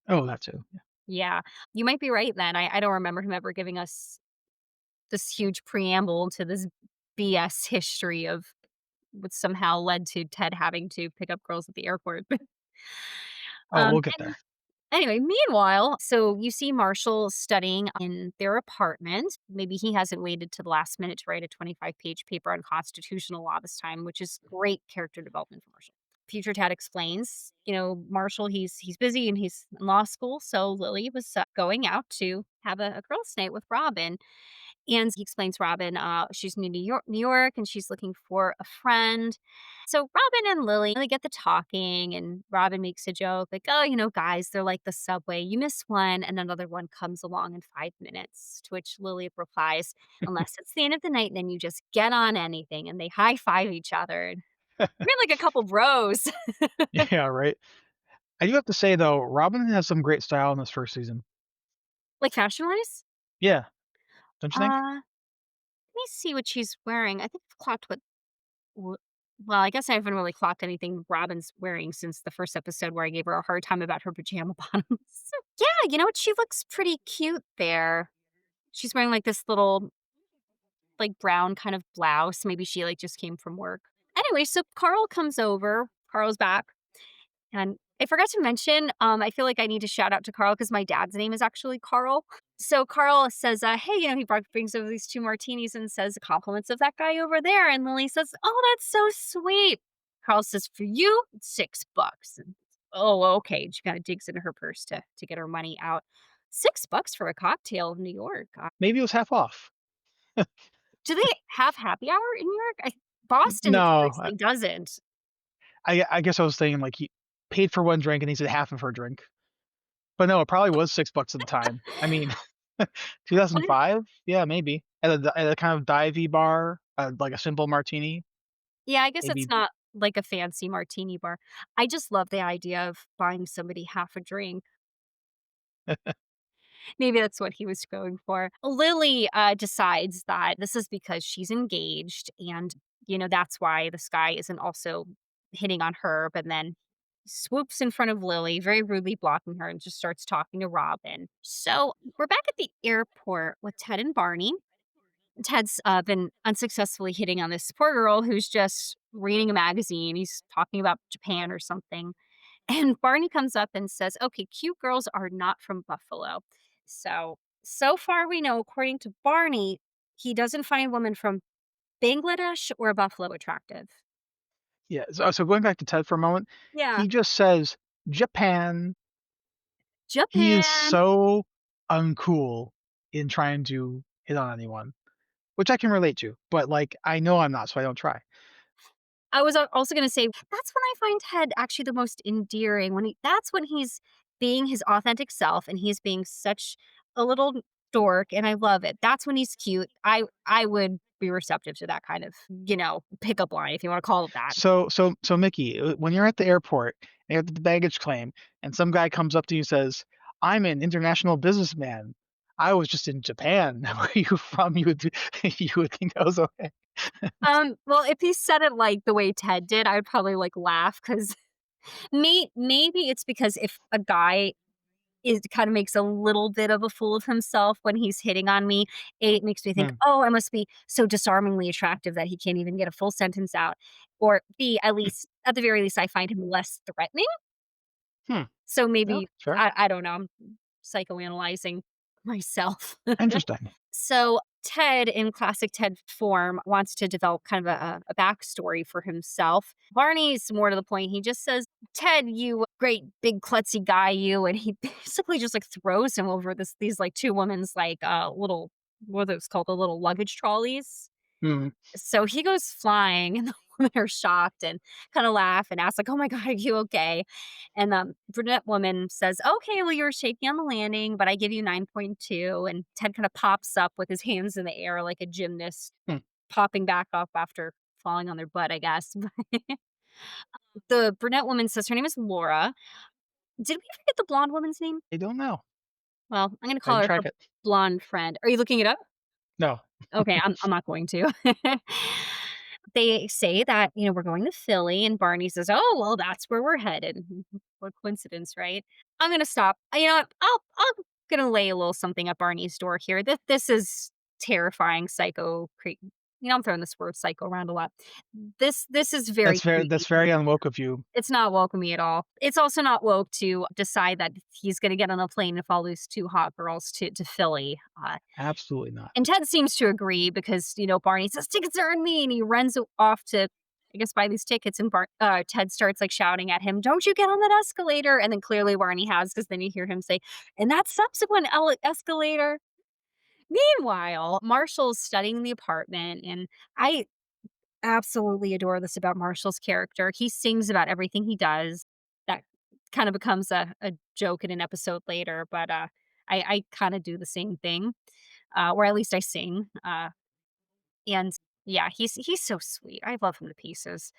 Oh, that too. Yeah. Yeah, you might be right then. I don't remember him ever giving us this huge preamble to this BS history of what somehow led to Ted having to pick up girls at the airport. Oh, we'll get And there. anyway, meanwhile, so you see Marshall studying in their apartment. Maybe he hasn't waited to the last minute to write a 25-page paper on constitutional law this time, which is great character development for Marshall. Future Ted explains, Marshall, he's busy and he's in law school, so Lily was going out to have a girls' night with Robin. And he explains Robin, she's New York, and she's looking for a friend. So Robin and Lily, they get the talking, and Robin makes a joke like, "Oh, guys, they're like the subway. You miss one, and another one comes along in 5 minutes." To which Lily replies, "Unless it's the end of the night, then you just get on anything." And they high five each other. And we're like a couple bros, Yeah, right. I do have to say though, Robin has some great style in this first season. like fashion wise. Yeah, don't you think? Let me see what she's wearing. I think I've clocked W well, I guess I haven't really clocked anything Robin's wearing since the first episode where I gave her a hard time about her pajama bottoms. Yeah, you know what? She looks pretty cute there. She's wearing, like, this little, like, brown kind of blouse. Maybe she, like, just came from work. Anyway, so Carl comes over. Carl's back, and I forgot to mention, I feel like I need to shout out to Carl because my dad's name is actually Carl. So Carl says, "Hey, brings over these 2 martinis and says compliments of that guy over there." And Lily says, "Oh, that's so sweet." Carl says, "For you, it's $6." And, "Oh, okay." She kinda digs into her purse to get her money out. $6 for a cocktail in New York. Maybe it was half off. Do they have happy hour in New York? Boston No, notoriously doesn't. I guess I was thinking like he paid for one drink and he said half of her drink. But no, it probably was $6 at the time. I mean, What? 2005? Yeah, maybe. At a kind of divey bar, like a simple martini, Yeah, I guess it's maybe. not like a fancy martini bar. I just love the idea of buying somebody half a drink. Maybe that's what he was going for. Lily decides that this is because she's engaged, and that's why this guy isn't also hitting on her. But then swoops in front of Lily, very rudely blocking her, and just starts talking to Robin. So we're back at the airport with Ted and Barney. Ted's been unsuccessfully hitting on this poor girl who's just reading a magazine. He's talking about Japan or something. And Barney comes up and says, "Okay, cute girls are not from Buffalo." So far we know, according to Barney, He doesn't find women from Bangladesh or Buffalo attractive. Yeah, so going back to Ted for a moment, Yeah. he just says, "Japan." He is Japan. so uncool in trying to hit on anyone, which I can relate to, but, like, I know I'm not, so I don't try. I was also gonna say, that's when I find Ted actually the most endearing, that's when he's being his authentic self, and he's being such a little dork, and I love it. That's when he's cute. I would be receptive to that kind of, pickup line, if you wanna call it that. So Mickey, when you're at the airport and you're at the baggage claim and some guy comes up to you and says, "I'm an international businessman. I was just in Japan. Where are you from?" You would think that was okay. Well, if he said it like the way Ted did, I would probably, like, laugh 'cause maybe it's because if a guy is kinda makes a little bit of a fool of himself when he's hitting on me, A, it makes me think, Hmm, "Oh, I must be so disarmingly attractive that he can't even get a full sentence out," or B, at the very least, I find him less threatening, hmm. so Yeah, maybe sure. I don't know, I'm psychoanalyzing myself. Interesting. So Ted, in classic Ted form, wants to develop kind of a backstory for himself. Barney's more to the point. He just says, "Ted, you great big klutzy guy, you," and he basically just like throws him over these like two women's like little what are those called, the little luggage trolleys. Hmm. So he goes flying, and the women are shocked and kind of laugh and ask, like, "Oh my God, are you okay?" And the brunette woman says, "Okay, well, you were shaky on the landing, but I give you 9.2." And Ted kind of pops up with his hands in the air like a gymnast, Hmm. popping back up after falling on their butt, I guess. The brunette woman says her name is Laura. Did we forget the blonde woman's name? I don't know. Well, I'm going to I call didn't her her track it. blonde friend. Are you looking it up? No. Okay, I'm not going to. They say that, we're going to Philly, and Barney says, "Oh, well, that's where we're headed." What coincidence, right? I'm gonna stop. You know what? I'm gonna lay a little something at Barney's door here. This is terrifying psycho I'm throwing this word psycho around a lot. This is very That's creepy to very me. unwoke of you. It's not woke of me at all. It's also not woke to decide that he's gonna get on a plane and follow these 2 hot girls to Philly. Absolutely not. And Ted seems to agree because, Barney says, "Tickets are on me," and he runs off to, I guess, buy these tickets, and Ted starts, like, shouting at him, "Don't you get on that escalator," and then clearly Barney has, because then you hear him say, "And that subsequent escalator." Meanwhile, Marshall's studying the apartment, and I absolutely adore this about Marshall's character. He sings about everything he does. That kind of becomes a joke in an episode later, but, I kinda do the same thing, or at least I sing, and yeah, he's so sweet. I love him to pieces.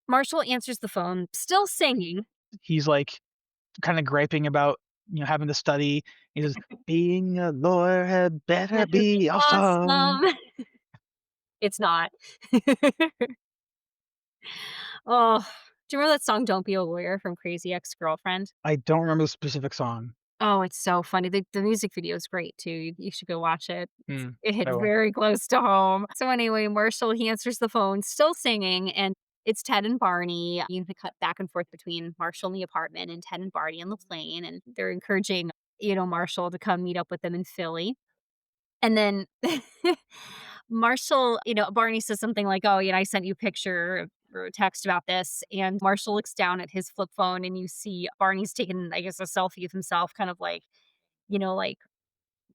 Marshall answers the phone, still singing. He's, like, kinda griping about, having to study. He says, "Being a lawyer had better Better be be awesome." awesome. It's not. Oh, do you remember that song "Don't Be a Lawyer" from Crazy Ex-Girlfriend? I don't remember the specific song. Oh, it's so funny. The music video is great too. You should go watch it. Hmm, It hit I will. very close to home. So anyway, Marshall, he answers the phone, still singing, and it's Ted and Barney. They cut back and forth between Marshall in the apartment and Ted and Barney on the plane, and they're encouraging, Marshall to come meet up with them in Philly. And then Marshall, Barney says something like, "Oh, I sent you a picture or a text about this." And Marshall looks down at his flip phone, and you see Barney's taking, I guess, a selfie of himself, kind of like, like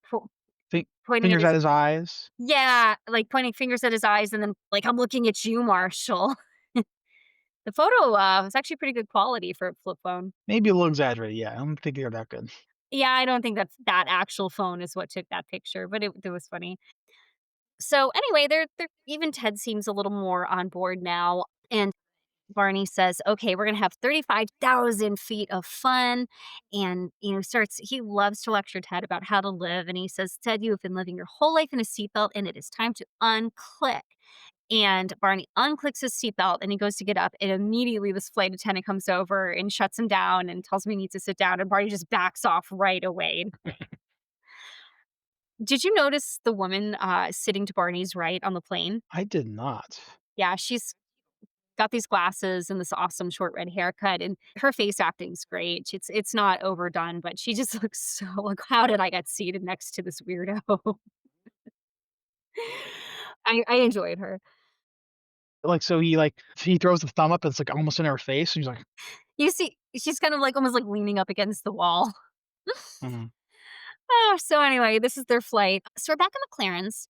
po- Fi pointing at Fingers at his, his eyes. yeah, like pointing fingers at his eyes, and then like, "I'm looking at you, Marshall." The photo was actually pretty good quality for a flip phone. Maybe a little exaggerated, yeah, I don't think you're that good. Yeah, I don't think that actual phone is what took that picture, but it was funny. So anyway, they're even Ted seems a little more on board now, and Barney says, "Okay, we're gonna have 35,000 feet of fun," and starts. He loves to lecture Ted about how to live, and he says, "Ted, you have been living your whole life in a seatbelt, and it is time to unclick." And Barney unclicks his seatbelt, and he goes to get up, and immediately this flight attendant comes over and shuts him down and tells him he needs to sit down, and Barney just backs off right away. Did you notice the woman sitting to Barney's right on the plane? I did not. Yeah, she's got these glasses and this awesome short red haircut, and her face acting's great. It's not overdone, but she just looks so like, how did I get seated next to this weirdo? I enjoyed her. Like, so he throws the thumb up, and it's, like, almost in her face, and he's like, You see, she's kind of like almost like leaning up against the wall. "Mhm." Oh, so anyway, this is their flight. So we're back in McLaren's,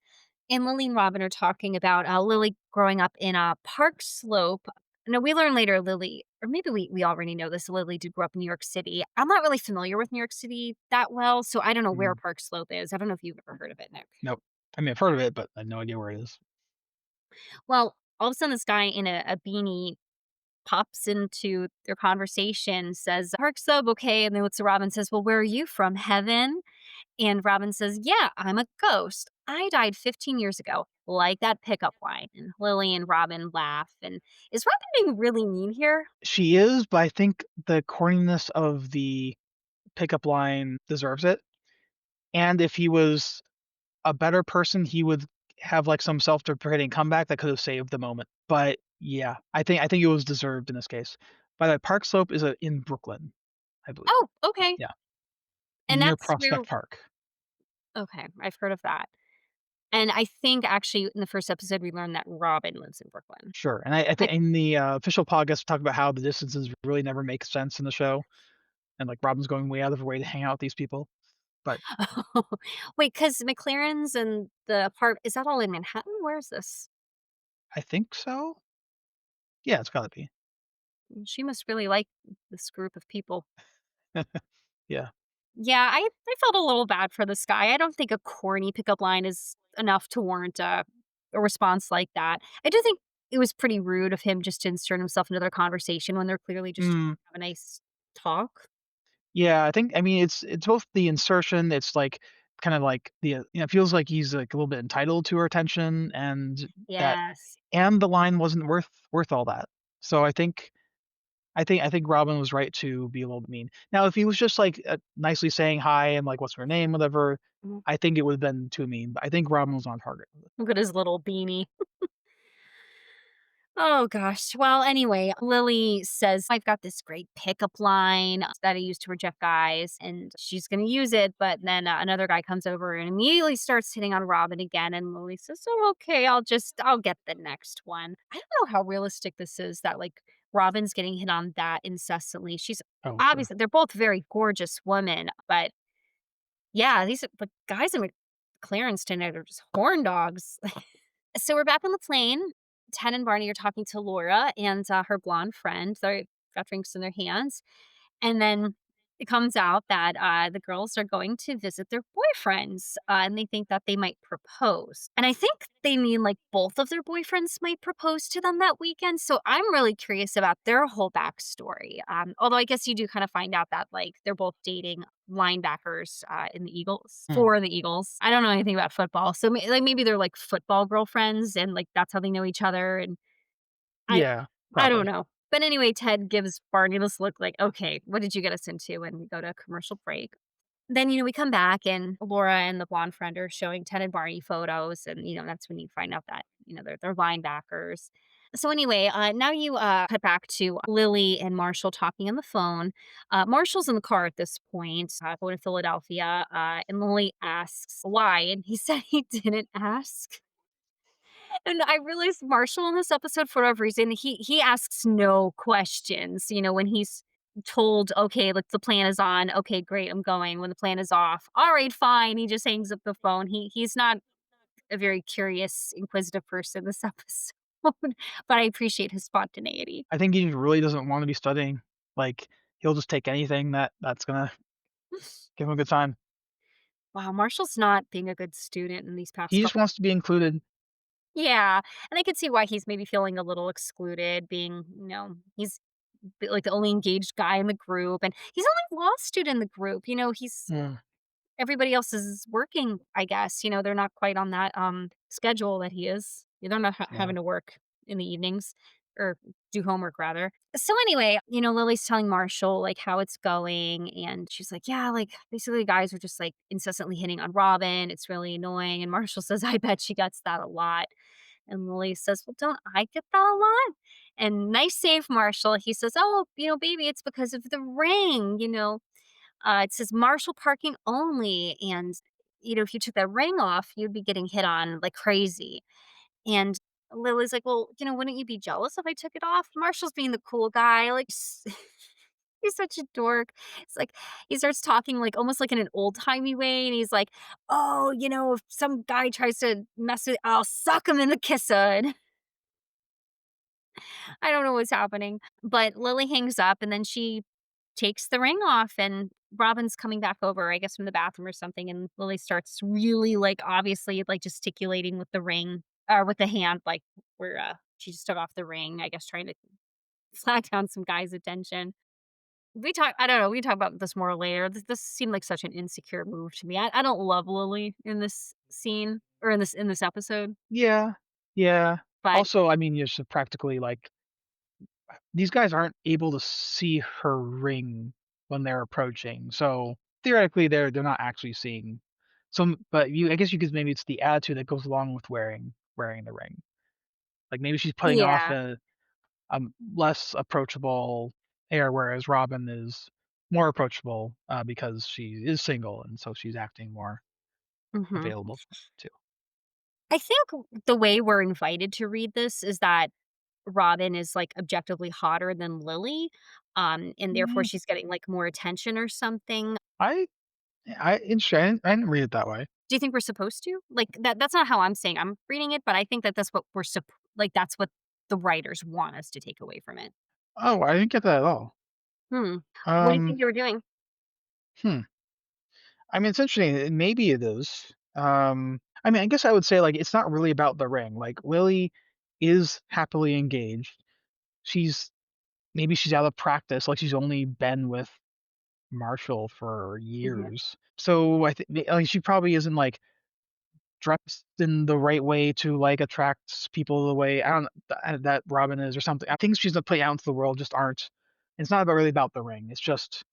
and Lily and Robin are talking about Lily growing up in a Park Slope. Now we learn later Lily, or maybe we already know this. Lily did grow up in New York City. I'm not really familiar with New York City that well, so I don't know where Mhm. Park Slope is. I don't know if you've ever heard of it, Nick. Nope. I mean, I've heard of it, but I have no idea where it is. Well, all of a sudden, this guy in a beanie pops into their conversation, says, Park Slope, okay. And then looks at Robin and says, well, where are you from? Heaven? And Robin says, yeah, I'm a ghost. I died 15 years ago. Like that pickup line. And Lily and Robin laugh. And is Robin being really mean here? She is, but I think the corniness of the pickup line deserves it, and if he was a better person, he would have, like, some self-deprecating comeback that could have saved the moment, but yeah, I think it was deserved in this case. By the way, Park Slope is, in Brooklyn, I believe. Oh, okay. Yeah, And near that's where, Prospect Park. okay, I've heard of that. And I think actually in the first episode, we learned that Robin lives in Brooklyn. Sure, and I I, think in the, official podcast, we talk about how the distances really never make sense in the show, and, like, Robin's going way out of her way to hang out with these people, but wait, because McLaren's and the apart, is that all in Manhattan? Where is this? I think so? Yeah, it's gotta be. She must really like this group of people. Yeah. Yeah, I felt a little bad for this guy. I don't think a corny pickup line is enough to warrant a response like that. I do think it was pretty rude of him just to insert himself into their conversation when they're clearly just trying Mm. to have a nice talk. Yeah, I mean, it's both the insertion, it's, like, kinda like it feels like he's, like, a little bit entitled to her attention, and that Yes. and the line wasn't worth all that. So I think Robin was right to be a little bit mean. Now, if he was just, like, nicely saying hi and, like, "What's her name?" Whatever, Mhm. I think it would've been too mean, but I think Robin was on target. Look at his little beanie. Oh gosh. Well, anyway, Lily says, I've got this great pickup line that I use to reject guys, and she's going to use it. But then another guy comes over and immediately starts hitting on Robin again. And Lily says, oh, okay, I'll get the next one. I don't know how realistic this is that like Robin's getting hit on that incessantly. She's Oh, sure. obviously, they're both very gorgeous women, but yeah, these are the guys in McLaren's tonight are just horn dogs. So we're back on the plane. Ted and Barney are talking to Laura and her blonde friend. They've got drinks in their hands. And then it comes out that the girls are going to visit their boyfriends and they think that they might propose. And I think they mean like both of their boyfriends might propose to them that weekend. So I'm really curious about their whole backstory. Although I guess you do kind of find out that like they're both dating linebackers in the Eagles Hmm. for the Eagles. I don't know anything about football. So like maybe they're like football girlfriends and like that's how they know each other. And I Yeah, I don't probably. know. But anyway, Ted gives Barney this look like, "Okay, what did you get us into?" And we go to a commercial break. Then, we come back and Laura and the blonde friend are showing Ted and Barney photos, and, that's when you find out that, they're linebackers. So anyway, now you, cut back to Lily and Marshall talking on the phone. Marshall's in the car at this point, going to Philadelphia, and Lily asks why, and he said he didn't ask. And I realized Marshall in this episode, for whatever reason, he asks no questions. When he's told, okay, like the plan is on, okay, great, I'm going. When the plan is off, all right, fine. He just hangs up the phone. He's not a very curious, inquisitive person this episode. But I appreciate his spontaneity. I think he really doesn't wanna be studying. Like, he'll just take anything that's gonna give him a good time. Wow, Marshall's not being a good student in these past He just couple. wants to be included. Yeah, and I could see why he's maybe feeling a little excluded, being, he's like the only engaged guy in the group, and he's only law student in the group. He's Mm, everybody else is working, I guess. They're not quite on that schedule that he is. They're not yeah. having to work in the evenings or do homework rather. So anyway, Lily's telling Marshall like how it's going and she's like, "Yeah, like basically the guys are just like incessantly hitting on Robin. It's really annoying." And Marshall says, "I bet she gets that a lot." And Lily says, "Well, don't I get that a lot?" And nice save, Marshall. He says, "Oh, baby, it's because of the ring, it says Marshall parking only." And if you took that ring off, you'd be getting hit on like crazy." And Lily's like, "Well, wouldn't you be jealous if I took it off?" Marshall's being the cool guy, like, he's such a dork. It's like he starts talking like almost like in an old-timey way, and he's like, "Oh, if some guy tries to mess with, I'll suck him in the kisser." And I don't know what's happening. But Lily hangs up and then she takes the ring off and Robin's coming back over, I guess from the bathroom or something, and Lily starts really like obviously like gesticulating with the ring or with the hand, like where she just took off the ring, I guess trying to flag down some guy's attention. I don't know, we can talk about this more later. This seemed like such an insecure move to me. I don't love Lily in this scene or in this episode, Yeah, yeah. but Also, I mean, you're just practically like these guys aren't able to see her ring when they're approaching, so theoretically, they're not actually seeing some. But I guess you could maybe it's the attitude that goes along with wearing the ring. Like maybe she's putting off yeah. a less approachable air, whereas Robin is more approachable because she is single, and so she's acting more Mhm. available too. I think the way we're invited to read this is that Robin is, like, objectively hotter than Lily, and therefore Mm, she's getting, like, more attention or something. I interesting. I didn't read it that way. Do you think we're supposed to? Like, that's not how I'm saying I'm reading it, but I think that that's what that's what the writers want us to take away from it. Oh, I didn't get that at all. Hmm. What do you Um, think you were doing? hmm. I mean, it's interesting. Maybe it is. I mean, I guess I would say like it's not really about the ring. Like Lily is happily engaged. She's maybe she's out of practice. Like she's only been with Marshall for Mhm. years. So I think like she probably isn't like dressed in the right way to like attract people the way I don't that Robin is or something. I think she's gonna play out into the world just aren't. It's not about really about the ring. It's just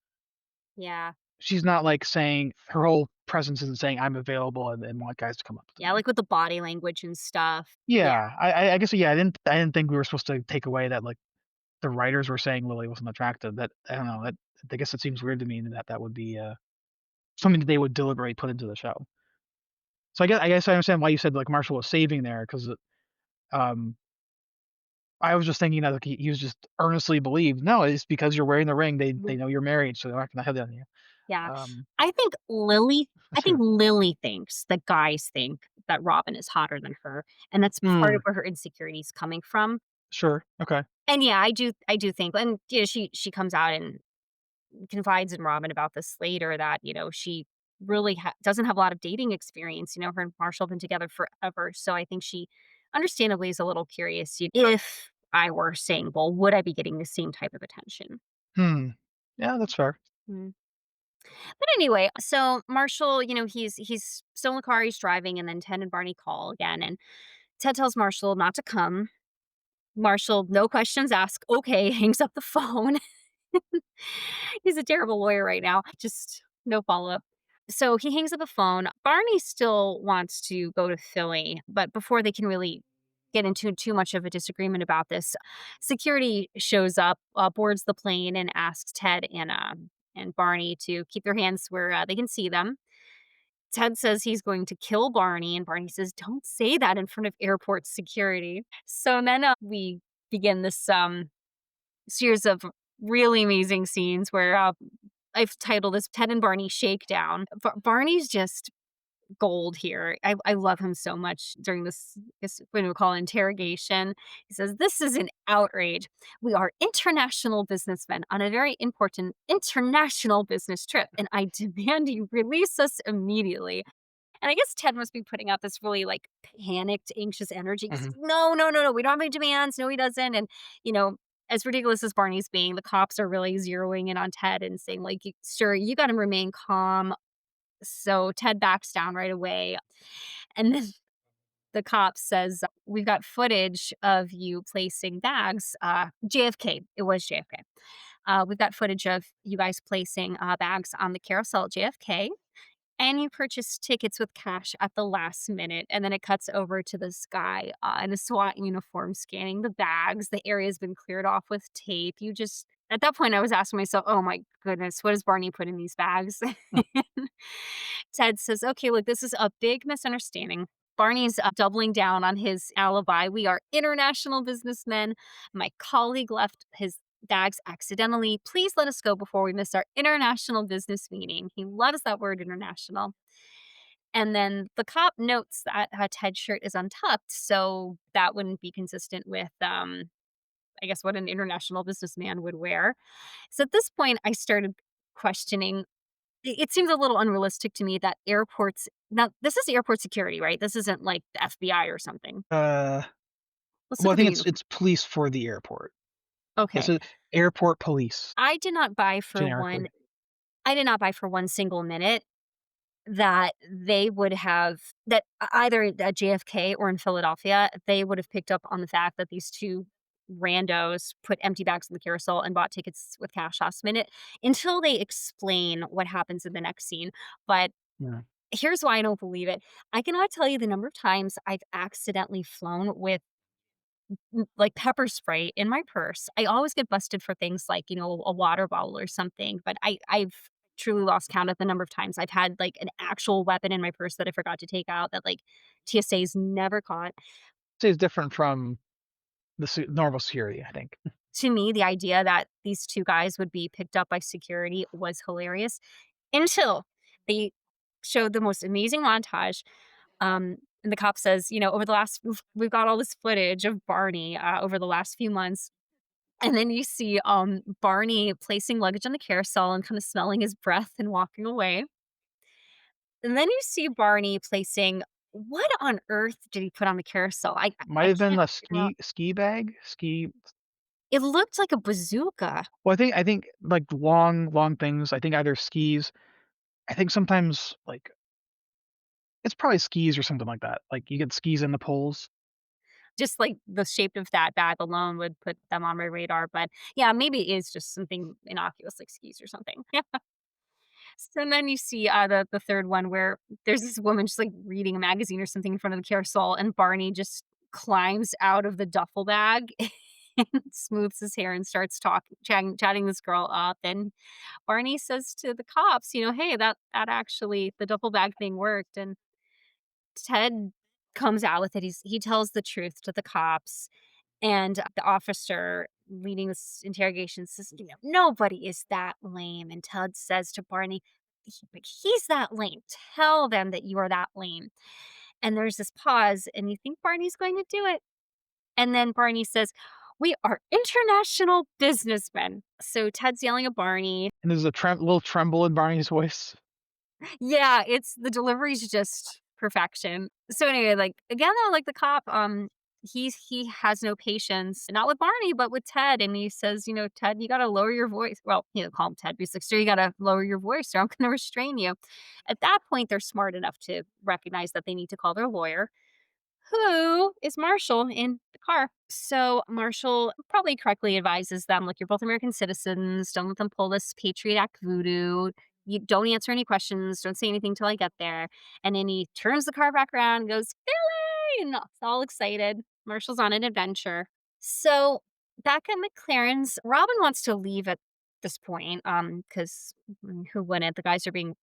Yeah. she's not like saying her whole presence isn't saying I'm available and want guys to come up to Yeah, me. like, with the body language and stuff. Yeah. Yeah, I guess yeah. I didn't think we were supposed to take away that like the writers were saying Lily wasn't attractive. That I don't know. That I guess it seems weird to me that that would be something that they would deliberately put into the show. So I guess I understand why you said like Marshall was saving there because um I was just thinking that like he was just earnestly believed. No, it's because you're wearing the ring. They know you're married, so they're not gonna have that on you. Yeah. Um, I that's think fair. Lily thinks that guys think that Robin is hotter than her, and that's part Hmm. of where her insecurity is coming from. Sure. Okay. And yeah, I do think, and she comes out and confides in Robin about this later that, she really doesn't have a lot of dating experience. Her and Marshall have been together forever. So I think she understandably is a little curious. If I were single, would I be getting the same type of attention? Hmm. Yeah, that's fair. Mm. But anyway, so Marshall, he's still in the car, he's driving, and then Ted and Barney call again. And Ted tells Marshall not to come. Marshall, no questions asked. Okay, hangs up the phone. He's a terrible lawyer right now. Just no follow up. So he hangs up the phone. Barney still wants to go to Philly, but before they can really get into too much of a disagreement about this, security shows up, boards the plane, and asks Ted and Barney to keep their hands where they can see them. Ted says he's going to kill Barney, and Barney says, "Don't say that in front of airport security." So then we begin this series of really amazing scenes where I've titled this Ted and Barney Shakedown. Barney's just gold here. I love him so much during this, what do we call it, interrogation. He says, "This is an outrage. We are international businessmen on a very important international business trip, and I demand you release us immediately." And I guess Ted must be putting out this really like panicked, anxious energy. He's Mhm. no, no, no, no, we don't have any demands. No, he doesn't. And, you know, as ridiculous as Barney's being, the cops are really zeroing in on Ted and saying, like, sir, you got to remain calm. So Ted backs down right away. And then the cop says, "We've got footage of you placing bags." JFK, it was JFK. "We've got footage of you guys placing bags on the carousel at JFK. And you purchase tickets with cash at the last minute." And then it cuts over to this guy in a SWAT uniform scanning the bags. The area's been cleared off with tape. You just At that point, I was asking myself, "Oh my goodness, what does Barney put in these bags?" Ted says, "Okay, look, this is a big misunderstanding. Barney's doubling down on his alibi. We are international businessmen. My colleague left his bags accidentally. Please let us go before we miss our international business meeting." He loves that word international. And then the cop notes that Ted's shirt is untucked, so that wouldn't be consistent with, I guess, what an international businessman would wear. So at this point, I started questioning. It seems a little unrealistic to me that airports, now this is airport security, right? This isn't like the FBI or something. Uh, Let's well, look I at the think uniform. it's police for the airport. This Okay. is airport police, I did not buy for one generically. I did not buy for one single minute that they would have that either at JFK or in Philadelphia, they would have picked up on the fact that these two randos put empty bags in the carousel and bought tickets with cash last minute until they explain what happens in the next scene. But Yeah. here's why I don't believe it. I cannot tell you the number of times I've accidentally flown with like pepper spray in my purse. I always get busted for things like, a water bottle or something, but I've truly lost count of the number of times I've had like an actual weapon in my purse that I forgot to take out that like TSA's never caught. Say it's different from the normal security, I think. To me, the idea that these two guys would be picked up by security was hilarious until they showed the most amazing montage. And the cop says, over the last, we've got all this footage of Barney over the last few months. And then you see, Barney placing luggage on the carousel and kinda smelling his breath and walking away. And then you see Barney placing, what on earth did he put on the carousel? I Might have been can't a figure out. ski bag? Ski It looked like a bazooka. well, I think, like, long things, I think either skis I think sometimes, like it's probably skis or something like that. Like, you get skis in the poles. Just, like, the shape of that bag alone would put them on my radar, but, yeah, maybe it is just something innocuous like skis or something. So then you see, the 3rd one where there's this woman just, like, reading a magazine or something in front of the carousel, and Barney just climbs out of the duffel bag and smooths his hair and starts chatting this girl up, and Barney says to the cops, "Hey, that actually the duffel bag thing worked," and Ted comes out with it. He tells the truth to the cops, and the officer leading this interrogation says, "Nobody is that lame." And Ted says to Barney, "But he's that lame. Tell them that you are that lame." And there's this pause, and you think Barney's going to do it. And then Barney says, "We are international businessmen." So Ted's yelling at Barney. And there's a little tremble in Barney's voice. Yeah, it's the delivery's just perfection. So anyway, like again though, like the cop, he has no patience, not with Barney, but with Ted. And he says, "Ted, you gotta lower your voice." Well, he doesn't call him Ted, but he's like, "Sir, you gotta lower your voice or I'm gonna restrain you." At that point, they're smart enough to recognize that they need to call their lawyer, who is Marshall in the car. So Marshall probably correctly advises them, like, "You're both American citizens. Don't let them pull this Patriot Act voodoo. You don't answer any questions. Don't say anything till I get there." And then he turns the car back around and goes, "Philly!" And it's all excited. Marshall's on an adventure. So back at McLaren's, Robin wants to leave at this point, because who wouldn't? The guys are being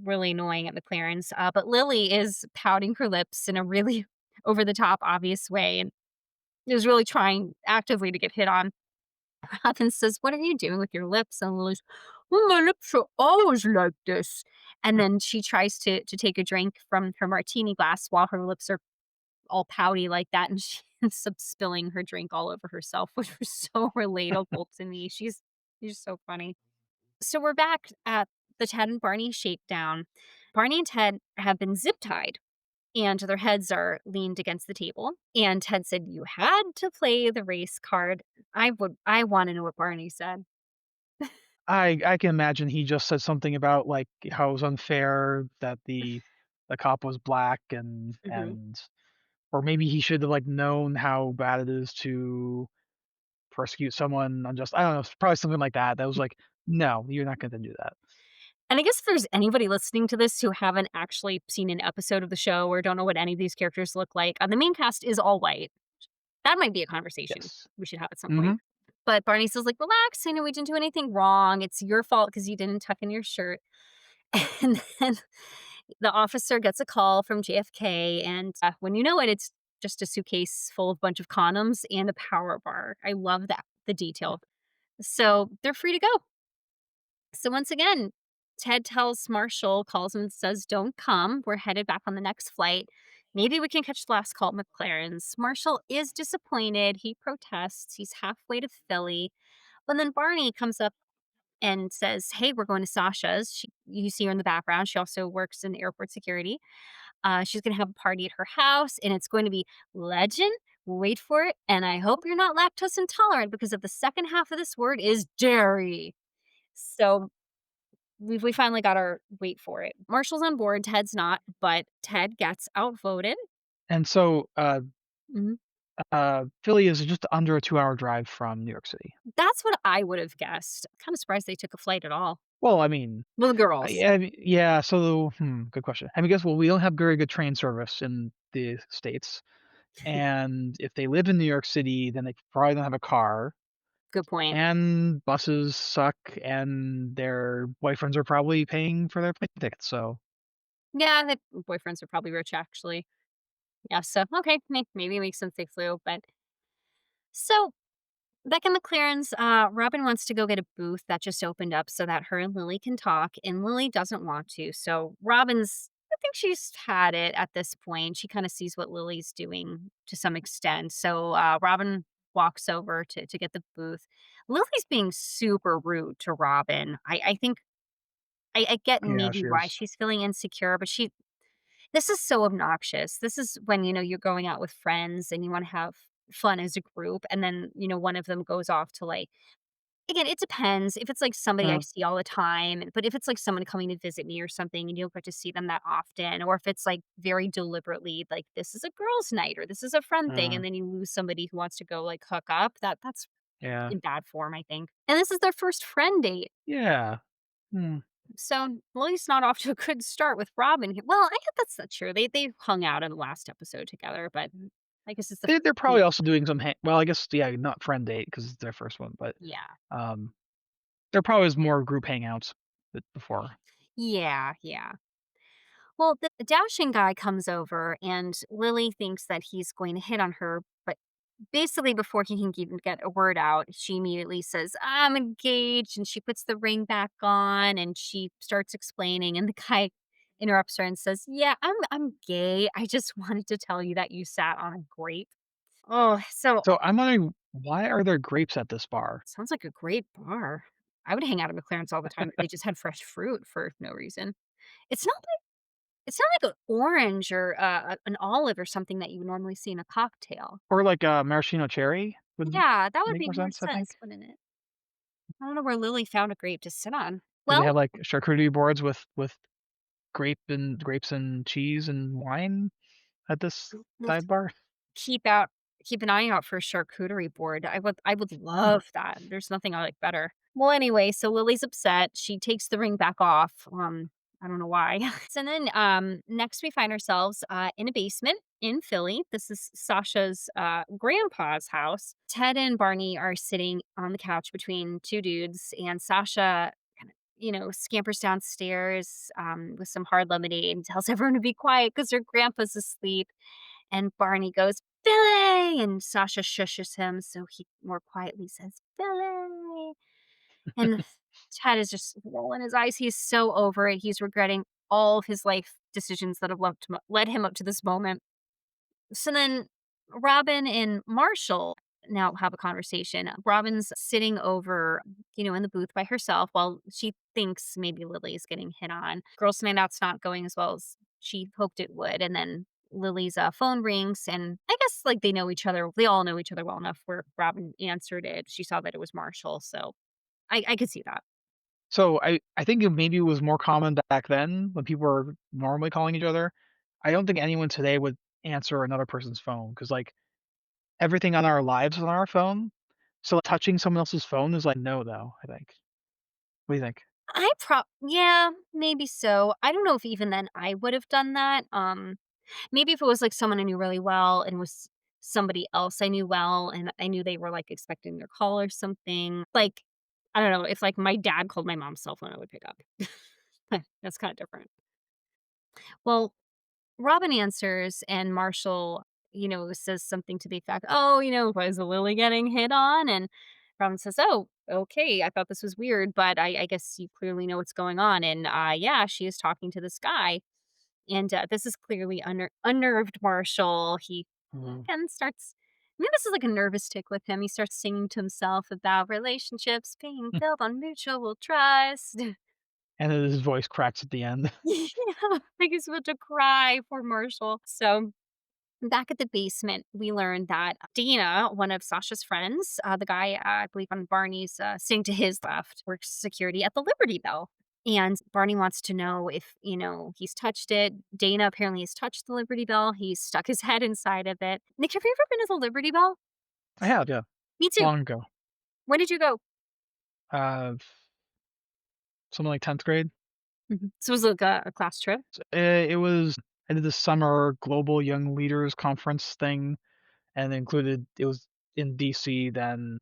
really annoying at McLaren's. But Lily is pouting her lips in a really over the top obvious way and is really trying actively to get hit on. Robin says, "What are you doing with your lips?" And Lily's, "Well, my lips are always like this." And then she tries to take a drink from her martini glass while her lips are all pouty like that, and she ends up spilling her drink all over herself, which was so relatable to me. She's so funny. So we're back at the Ted and Barney shakedown. Barney and Ted have been zip tied and their heads are leaned against the table. And Ted said, "You had to play the race card." I want to know what Barney said. I can imagine he just said something about, like, how it was unfair that the cop was black Hmm. or maybe he should have, like, known how bad it is to persecute someone unjust I don't know, probably something like that. That was like, "No, you're not gonna do that." And I guess if there's anybody listening to this who haven't actually seen an episode of the show or don't know what any of these characters look like, the main cast is all white. That might be a conversation Yes. we should have at some point. Mhm. But Barney still's like, "Relax, I know we didn't do anything wrong. It's your fault because you didn't tuck in your shirt." And then the officer gets a call from JFK, and, when you know it, it's just a suitcase full of bunch of condoms and a power bar. I love that, the detail. So, they're free to go. So once again, Ted tells Marshall, calls him and says, "Don't come. We're headed back on the next flight. Maybe we can catch the last call at McLaren's." Marshall is disappointed. He protests. He's halfway to Philly. But then Barney comes up and says, "Hey, we're going to Sasha's." You see her in the background. She also works in airport security. She's going to have a party at her house, and it's going to be legend. Wait for it. And I hope you're not lactose intolerant because of the second half of this word is dairy. So we finally got our wait for it. Marshall's on board, Ted's not, but Ted gets outvoted. And so, Mhm. Philly is just under a 2-hour drive from New York City. That's what I would have guessed. Kinda surprised they took a flight at all. Well, I mean, Well, the girls. yeah, so, good question. I mean, guess well, we don't have very good train service in the States, and if they live in New York City, then they probably don't have a car, Good point. and buses suck, and their boyfriends are probably paying for their plane tickets, so Yeah, the boyfriends are probably rich, actually. Yeah, so, okay, maybe it makes sense they flew, but so back in McLaren's, Robin wants to go get a booth that just opened up so that her and Lily can talk, and Lily doesn't want to. So I think she's had it at this point. She kind of sees what Lily's doing to some extent. So Robin walks over to get the booth. Lily's being super rude to Robin. I think I get yeah, maybe she why is. she's feeling insecure, but this is so obnoxious. This is when, you're going out with friends and you wanna have fun as a group, and then, one of them goes off to, like again, it depends. If it's, like, somebody I Uh, see all the time, but if it's, like, someone coming to visit me or something and you don't get to see them that often, or if it's, like, very deliberately, like, this is a girls' night or this is a friend thing, uh, and then you lose somebody who wants to go, like, hook up, that's yeah. in bad form, I think. And this is their first friend date. Yeah. Hmm. So, Lily's not off to a good start with Robin here. Well, I guess that's not true. They hung out in the last episode together, but I guess it's the They're first probably also doing some well, I guess, yeah, not friend date because it's their first one, but, yeah. um, there probably was more group hangouts before. Yeah, yeah. Well, the dashing guy comes over and Lily thinks that he's going to hit on her, but basically before he can even get a word out, she immediately says, "I'm engaged," and she puts the ring back on and she starts explaining, and the guy interrupts her and says, "Yeah, I'm gay. I just wanted to tell you that you sat on a grape." Oh, so So I'm wondering, why are there grapes at this bar? sounds like a great bar. I would hang out at McLaren's all the time if they just had fresh fruit for no reason. It's not like it's not like an orange or, an olive or something that you would normally see in a cocktail. Or like a maraschino cherry would Yeah, that would make make more more sense, I think. sense, wouldn't it? I don't know where Lily found a grape to sit on. Do they Well, have, like, charcuterie boards with grapes and cheese and wine at this we'll dive bar? keep out keep an eye out for a charcuterie board. I would Huh. love that. There's nothing I like better. Well, anyway, so Lily's upset. She takes the ring back off. I don't know why. So then, next we find ourselves in a basement in Philly. This is Sasha's grandpa's house. Ted and Barney are sitting on the couch between two dudes, and Sasha kind of, scampers downstairs with some hard lemonade and tells everyone to be quiet because her grandpa's asleep. And Barney goes, "Billy!" And Sasha shushes him, so he more quietly says, "Billy!" And Ted is just rolling his eyes. He's so over it. He's regretting all of his life decisions that have led him up to this moment. So then Robin and Marshall now have a conversation. Robin's sitting over, in the booth by herself while she thinks maybe Lily's getting hit on. Girls' night out's not going as well as she hoped it would. And then Lily's phone rings, and I guess like they know each other. They all know each other well enough where Robin answered it. She saw that it was Marshall. So I could see that. So I think it maybe was more common back then when people were normally calling each other. I don't think anyone today would answer another person's phone because, like, everything on our lives is on our phone. So touching someone else's phone is like no, though, I think. What do you think? Yeah, maybe so. I don't know if even then I would have done that. Maybe if it was like someone I knew really well and was somebody else I knew well, and I knew they were, like, expecting their call or something. Like, I don't know, if, like, my dad called my mom's cell phone, I would pick up. That's kinda different. Well, Robin answers, and Marshall, says something to the effect, "Oh, was Lily getting hit on?" And Robin says, "Oh, okay. I thought this was weird, but I guess you clearly know what's going on. And yeah, she is talking to this guy." And this is clearly unnerved Marshall. He Mhm. again starts. I mean, this is like a nervous tick with him. He starts singing to himself about relationships being built on mutual trust. And then his voice cracks at the end. Yeah, like he's about to cry for Marshall. So back at the basement, we learned that Dana, one of Sasha's friends, the guy I believe on Barney's sitting to his left, works security at the Liberty Bell. And Barney wants to know if, he's touched it. Dana apparently has touched the Liberty Bell. He's stuck his head inside of it. Nick, have you ever been to the Liberty Bell? I have, yeah, Me too. long ago. When did you go? Uh, Something like 10th grade. So was it like a class trip? It was I did the summer global young leaders conference thing, and it was in DC, then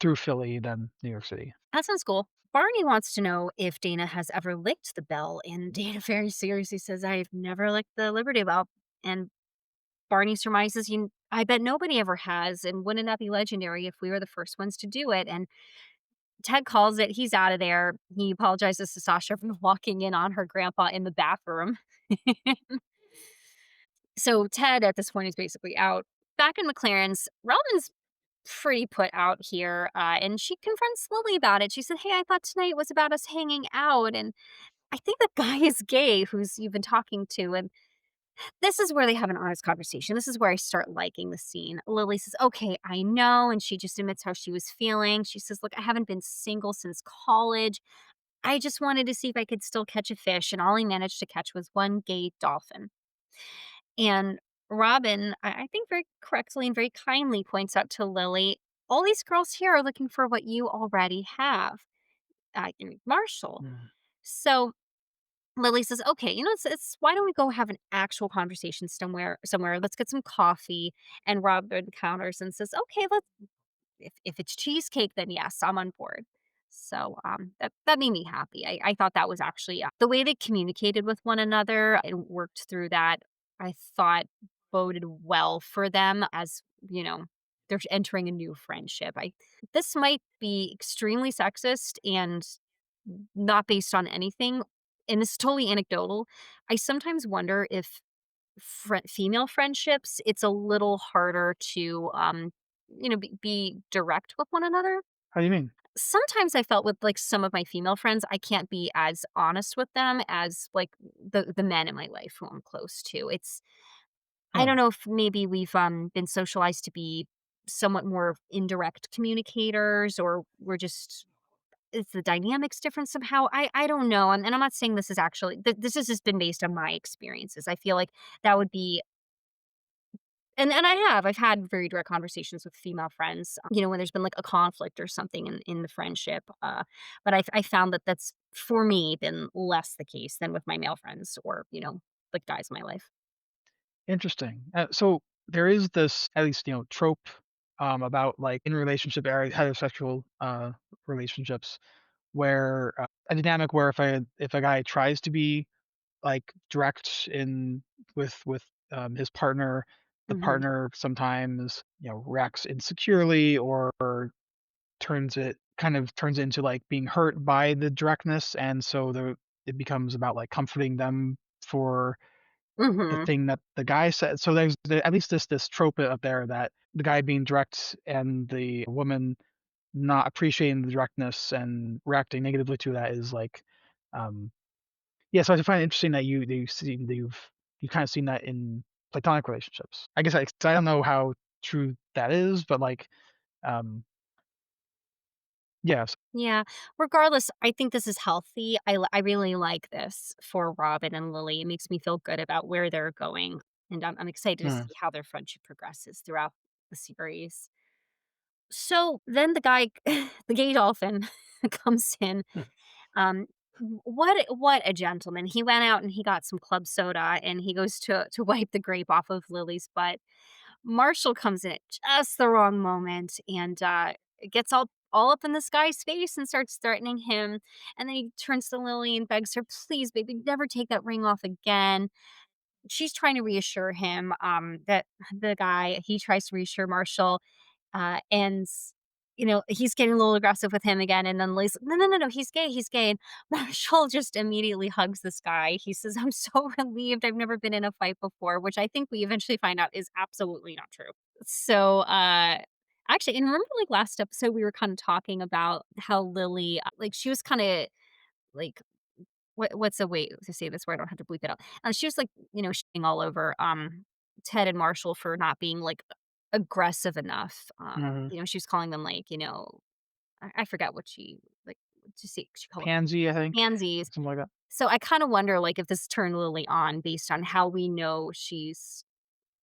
through Philly, then New York City. That sounds cool. Barney wants to know if Dana has ever licked the bell, and Dana very seriously says, "I've never licked the Liberty Bell." And Barney surmises, I bet nobody ever has, and wouldn't that be legendary if we were the first ones to do it? And Ted calls it. He's out of there. He apologizes to Sasha for walking in on her grandpa in the bathroom. So Ted at this point is basically out. Back in McLaren's, Robin's pretty put out here, and she confronts Lily about it. She said, "Hey, I thought tonight was about us hanging out, and I think the guy is gay who's you've been talking to." And this is where they have an honest conversation. This is where I start liking the scene. Lily says, "Okay, I know." And she just admits how she was feeling. She says, "Look, I haven't been single since college. I just wanted to see if I could still catch a fish. And all I managed to catch was one gay dolphin." And Robin, I think very correctly and very kindly points out to Lily, all these girls here are looking for what you already have, Marshall. Mm. So Lily says, "Okay, it's why don't we go have an actual conversation somewhere? Let's get some coffee." And Robin counters and says, "Okay, let's if it's cheesecake, then yes, I'm on board." So that made me happy. I thought that was actually the way they communicated with one another and worked through that. I thought boded well for them as they're entering a new friendship. I This might be extremely sexist and not based on anything, and this is totally anecdotal. I sometimes wonder if female friendships, it's a little harder to, be direct with one another. How do you mean? Sometimes I felt with like some of my female friends, I can't be as honest with them as like the men in my life who I'm close to. I Huh. don't know if maybe we've been socialized to be somewhat more indirect communicators, or we're just is the dynamics different somehow? I don't know, and I'm not saying this is actually this has just been based on my experiences. I feel like that would be and I've had very direct conversations with female friends, when there's been, like, a conflict or something in the friendship, but I found that that's, for me, been less the case than with my male friends or, like, guys in my life. Interesting. So there is this, at least, trope, about, like, in relationship area heterosexual, relationships where, a dynamic where if a guy tries to be, like, direct in with his partner, the Mhm. partner sometimes, reacts insecurely or turns into, like, being hurt by the directness, and so it becomes about, like, comforting them for the Mhm. thing that the guy said. So there's at least this trope up there that the guy being direct and the woman not appreciating the directness and reacting negatively to that is like, um, yeah. So I find it interesting that you've kind of seen that in platonic relationships. I guess 'cause I don't know how true that is, but like, um, yes. Yeah. Regardless, I think this is healthy. I really like this for Robin and Lily. It makes me feel good about where they're going, and I'm excited to Hmm. see how their friendship progresses throughout the series. So then the guy, the gay dolphin, comes in. Um, what a gentleman! He went out and he got some club soda, and he goes to wipe the grape off of Lily's butt. Marshall comes in at just the wrong moment and gets all up in this guy's face and starts threatening him. And then he turns to Lily and begs her, "Please, baby, never take that ring off again." She's trying to reassure him that the guy he tries to reassure Marshall and he's getting a little aggressive with him again, and then Lily's like, "No, no, no, no, he's gay." And Marshall just immediately hugs this guy. He says, "I'm so relieved. I've never been in a fight before," which I think we eventually find out is absolutely not true. So, actually, and remember, like last episode, we were kind of talking about how Lily, like, she was kind of like what's a way to say this where I don't have to bleep it out? She was like, shitting all over Ted and Marshall for not being like aggressive enough. Mhm. She was calling them like, I forgot what she like to see she called Pansy, I them think, pansies. something like that. So I kind of wonder like if this turned Lily on based on how we know she's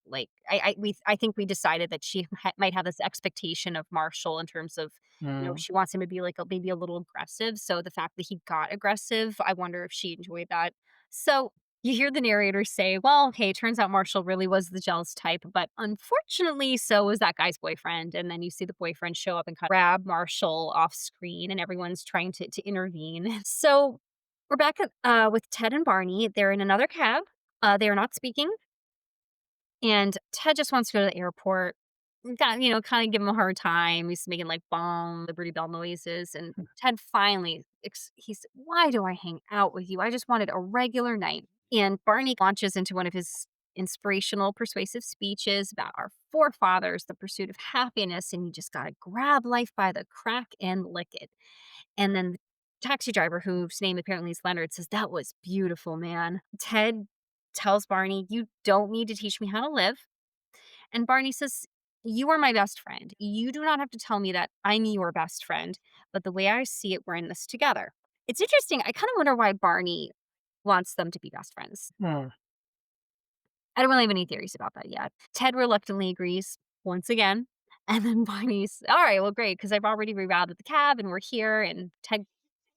like I think we decided that she might have this expectation of Marshall in terms of, Mhm. she wants him to be like maybe a little aggressive. So the fact that he got aggressive, I wonder if she enjoyed that. So you hear the narrator say, "Well, okay, turns out Marshall really was the jealous type, but unfortunately, so was that guy's boyfriend." And then you see the boyfriend show up and kind of grab Marshall off screen, and everyone's trying to intervene. So we're back at, with Ted and Barney. They're in another cab. They are not speaking. And Ted just wants to go to the airport. Kind of give him a hard time. He's making like bomb Liberty Bell noises. And Ted finally, he said, "Why do I hang out with you? I just wanted a regular night." And Barney launches into one of his inspirational, persuasive speeches about our forefathers, the pursuit of happiness, and you just got to grab life by the crack and lick it. And then the taxi driver, whose name apparently is Leonard, says, "That was beautiful, man." Ted tells Barney, "You don't need to teach me how to live." And Barney says, "You are my best friend. You do not have to tell me that I'm your best friend, but the way I see it, we're in this together." It's interesting. I kind of wonder why Barney wants them to be best friends. Mm. I don't really have any theories about that yet. Ted reluctantly agrees once again. And then Barney's, "All right, well, great, because I've already rerouted the cab and we're here." And Ted,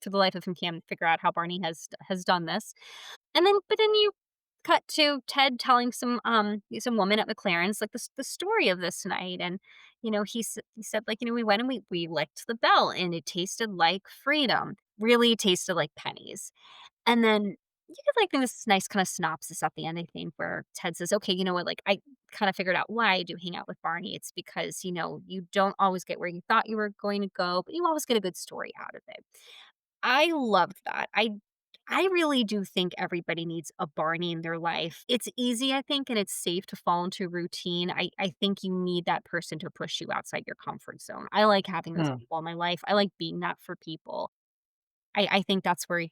to the life of him, can't figure out how Barney has done this. But then you cut to Ted telling some woman at McLaren's like the story of this night, and he said like, "We went and we licked the bell and it tasted like freedom, really tasted like pennies." And then you get like this nice kind of synopsis at the end, I think, where Ted says, "Okay, you know what? Like I kind of figured out why I do hang out with Barney. It's because you don't always get where you thought you were going to go, but you always get a good story out of it." I loved that. I really do think everybody needs a Barney in their life. It's easy, I think, and it's safe to fall into routine. I think you need that person to push you outside your comfort zone. I like having those Mm. people in my life. I like being that for people. I think that's where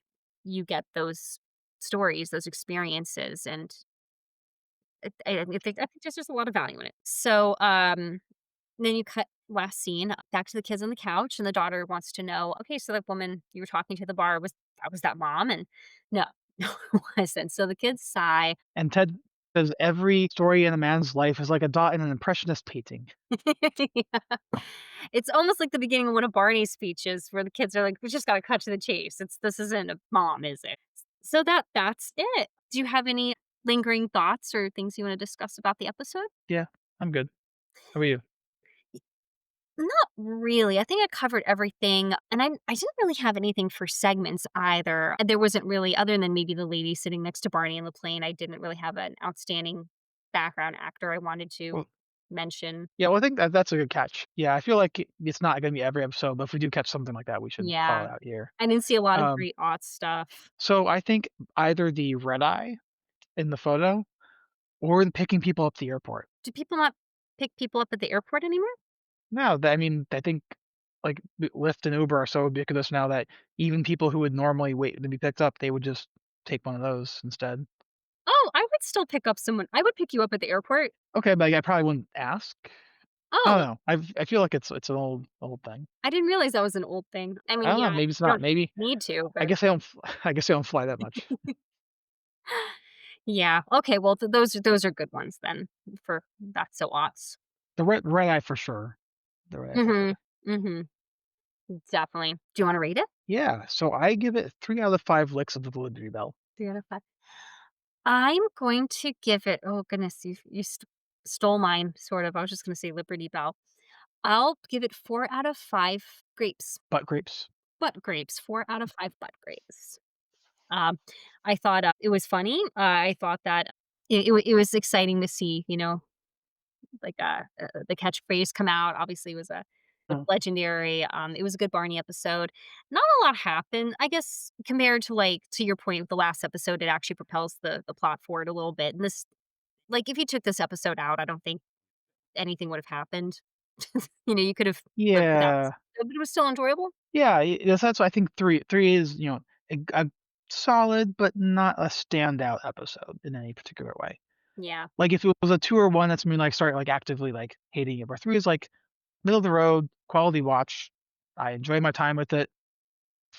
you get those stories, those experiences, and I think there's just a lot of value in it. So, then you cut last scene back to the kids on the couch, and the daughter wants to know, "Okay, so that woman you were talking to at the bar, was that mom?" And no, no, it wasn't. So the kids sigh. And Ted says every story in a man's life is like a dot in an impressionist painting. Yeah. It's almost like the beginning of one of Barney's speeches where the kids are like, "We just gotta cut to the chase. This isn't a mom, is it?" So that's it. Do you have any lingering thoughts or things you want to discuss about the episode? Yeah, I'm good. How about you? Not really. I think I covered everything, and I didn't really have anything for segments either. There wasn't really, other than maybe the lady sitting next to Barney on the plane, I didn't really have an outstanding background actor I wanted to Well, mention. yeah, well, I think that's a good catch. Yeah, I feel like it's not gonna be every episode, but if we do catch something like that, we should call Yeah. it out here. I didn't see a lot of Um, great aught stuff. so I think either the red eye in the photo or the picking people up at the airport. Do people not pick people up at the airport anymore? No, I mean, I think like Lyft and Uber are so ubiquitous now that even people who would normally wait to be picked up, they would just take one of those instead. Oh, I would still pick up someone. I would pick you up at the airport. Okay, but I probably wouldn't ask. I don't Oh, know. I feel like it's an old thing. I didn't realize that was an old thing. I I mean, don't know. yeah, Maybe it's you not. don't Maybe need to, I but guess I don't. I guess I don't fly that much. yeah. Okay, well, those are good ones then for that's so aughts. The red eye for sure. The red eye for Mhm. sure. Mhm. Definitely. Do you wanna rate it? Yeah. So I give it 3 out of 5 licks of the Liberty Bell. 3 out of 5. I'm going to give it, oh goodness, you stole mine, sort of. I was just gonna say Liberty Bell. I'll give it 4 out of 5 grapes. Butt grapes. Butt grapes, 4 out of 5 butt grapes. Um, I thought, it was funny. I thought that it was exciting to see, like, the catchphrase come out. Obviously, it was Oh. legendary. It was a good Barney episode. Not a lot happened, I guess, compared to, like, to your point with the last episode, it actually propels the plot forward a little bit, and this like, if you took this episode out, I don't think anything would have happened. You could have lived without this, Yeah. but it was still enjoyable. Yeah, that's why I think 3 is, a solid but not a standout episode in any particular way. Yeah. Like, if it was a 2 or 1, that's me, like, start, like, actively, like, hating it, where 3 is, like, middle of the road, quality watch. I enjoy my time with it,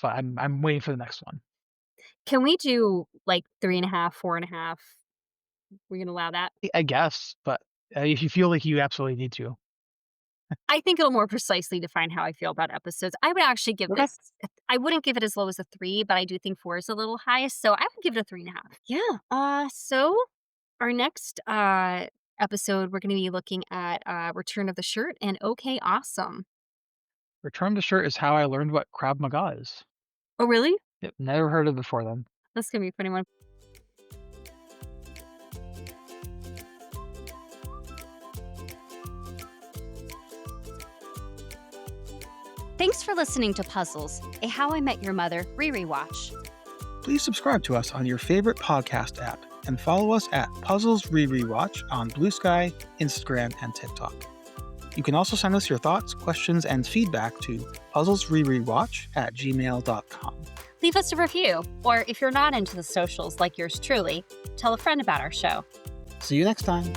but I'm waiting for the next one. Can we do, like, 3.5, 4.5? We gonna allow that? I guess, but, if you feel like you absolutely need to. I think it'll more precisely define how I feel about episodes. I would actually give Okay. this I wouldn't give it as low as a 3, but I do think 4 is a little high, so I would give it a 3.5. Yeah, so our next, episode, we're gonna be looking at, Return of the Shirt and Okay, Awesome. Return to Shirt is how I learned what Krav Maga is. Oh, really? Yep, never heard of it before then. That's gonna be a funny one. Thanks for listening to Puzzles, a How I Met Your Mother Re-Rewatch. Please subscribe to us on your favorite podcast app and follow us at Puzzles Re-Rewatch on Blue Sky, Instagram, and TikTok. You can also send us your thoughts, questions, and feedback to puzzlesrerewatch@gmail.com. Leave us a review, or if you're not into the socials like yours truly, tell a friend about our show. See you next time.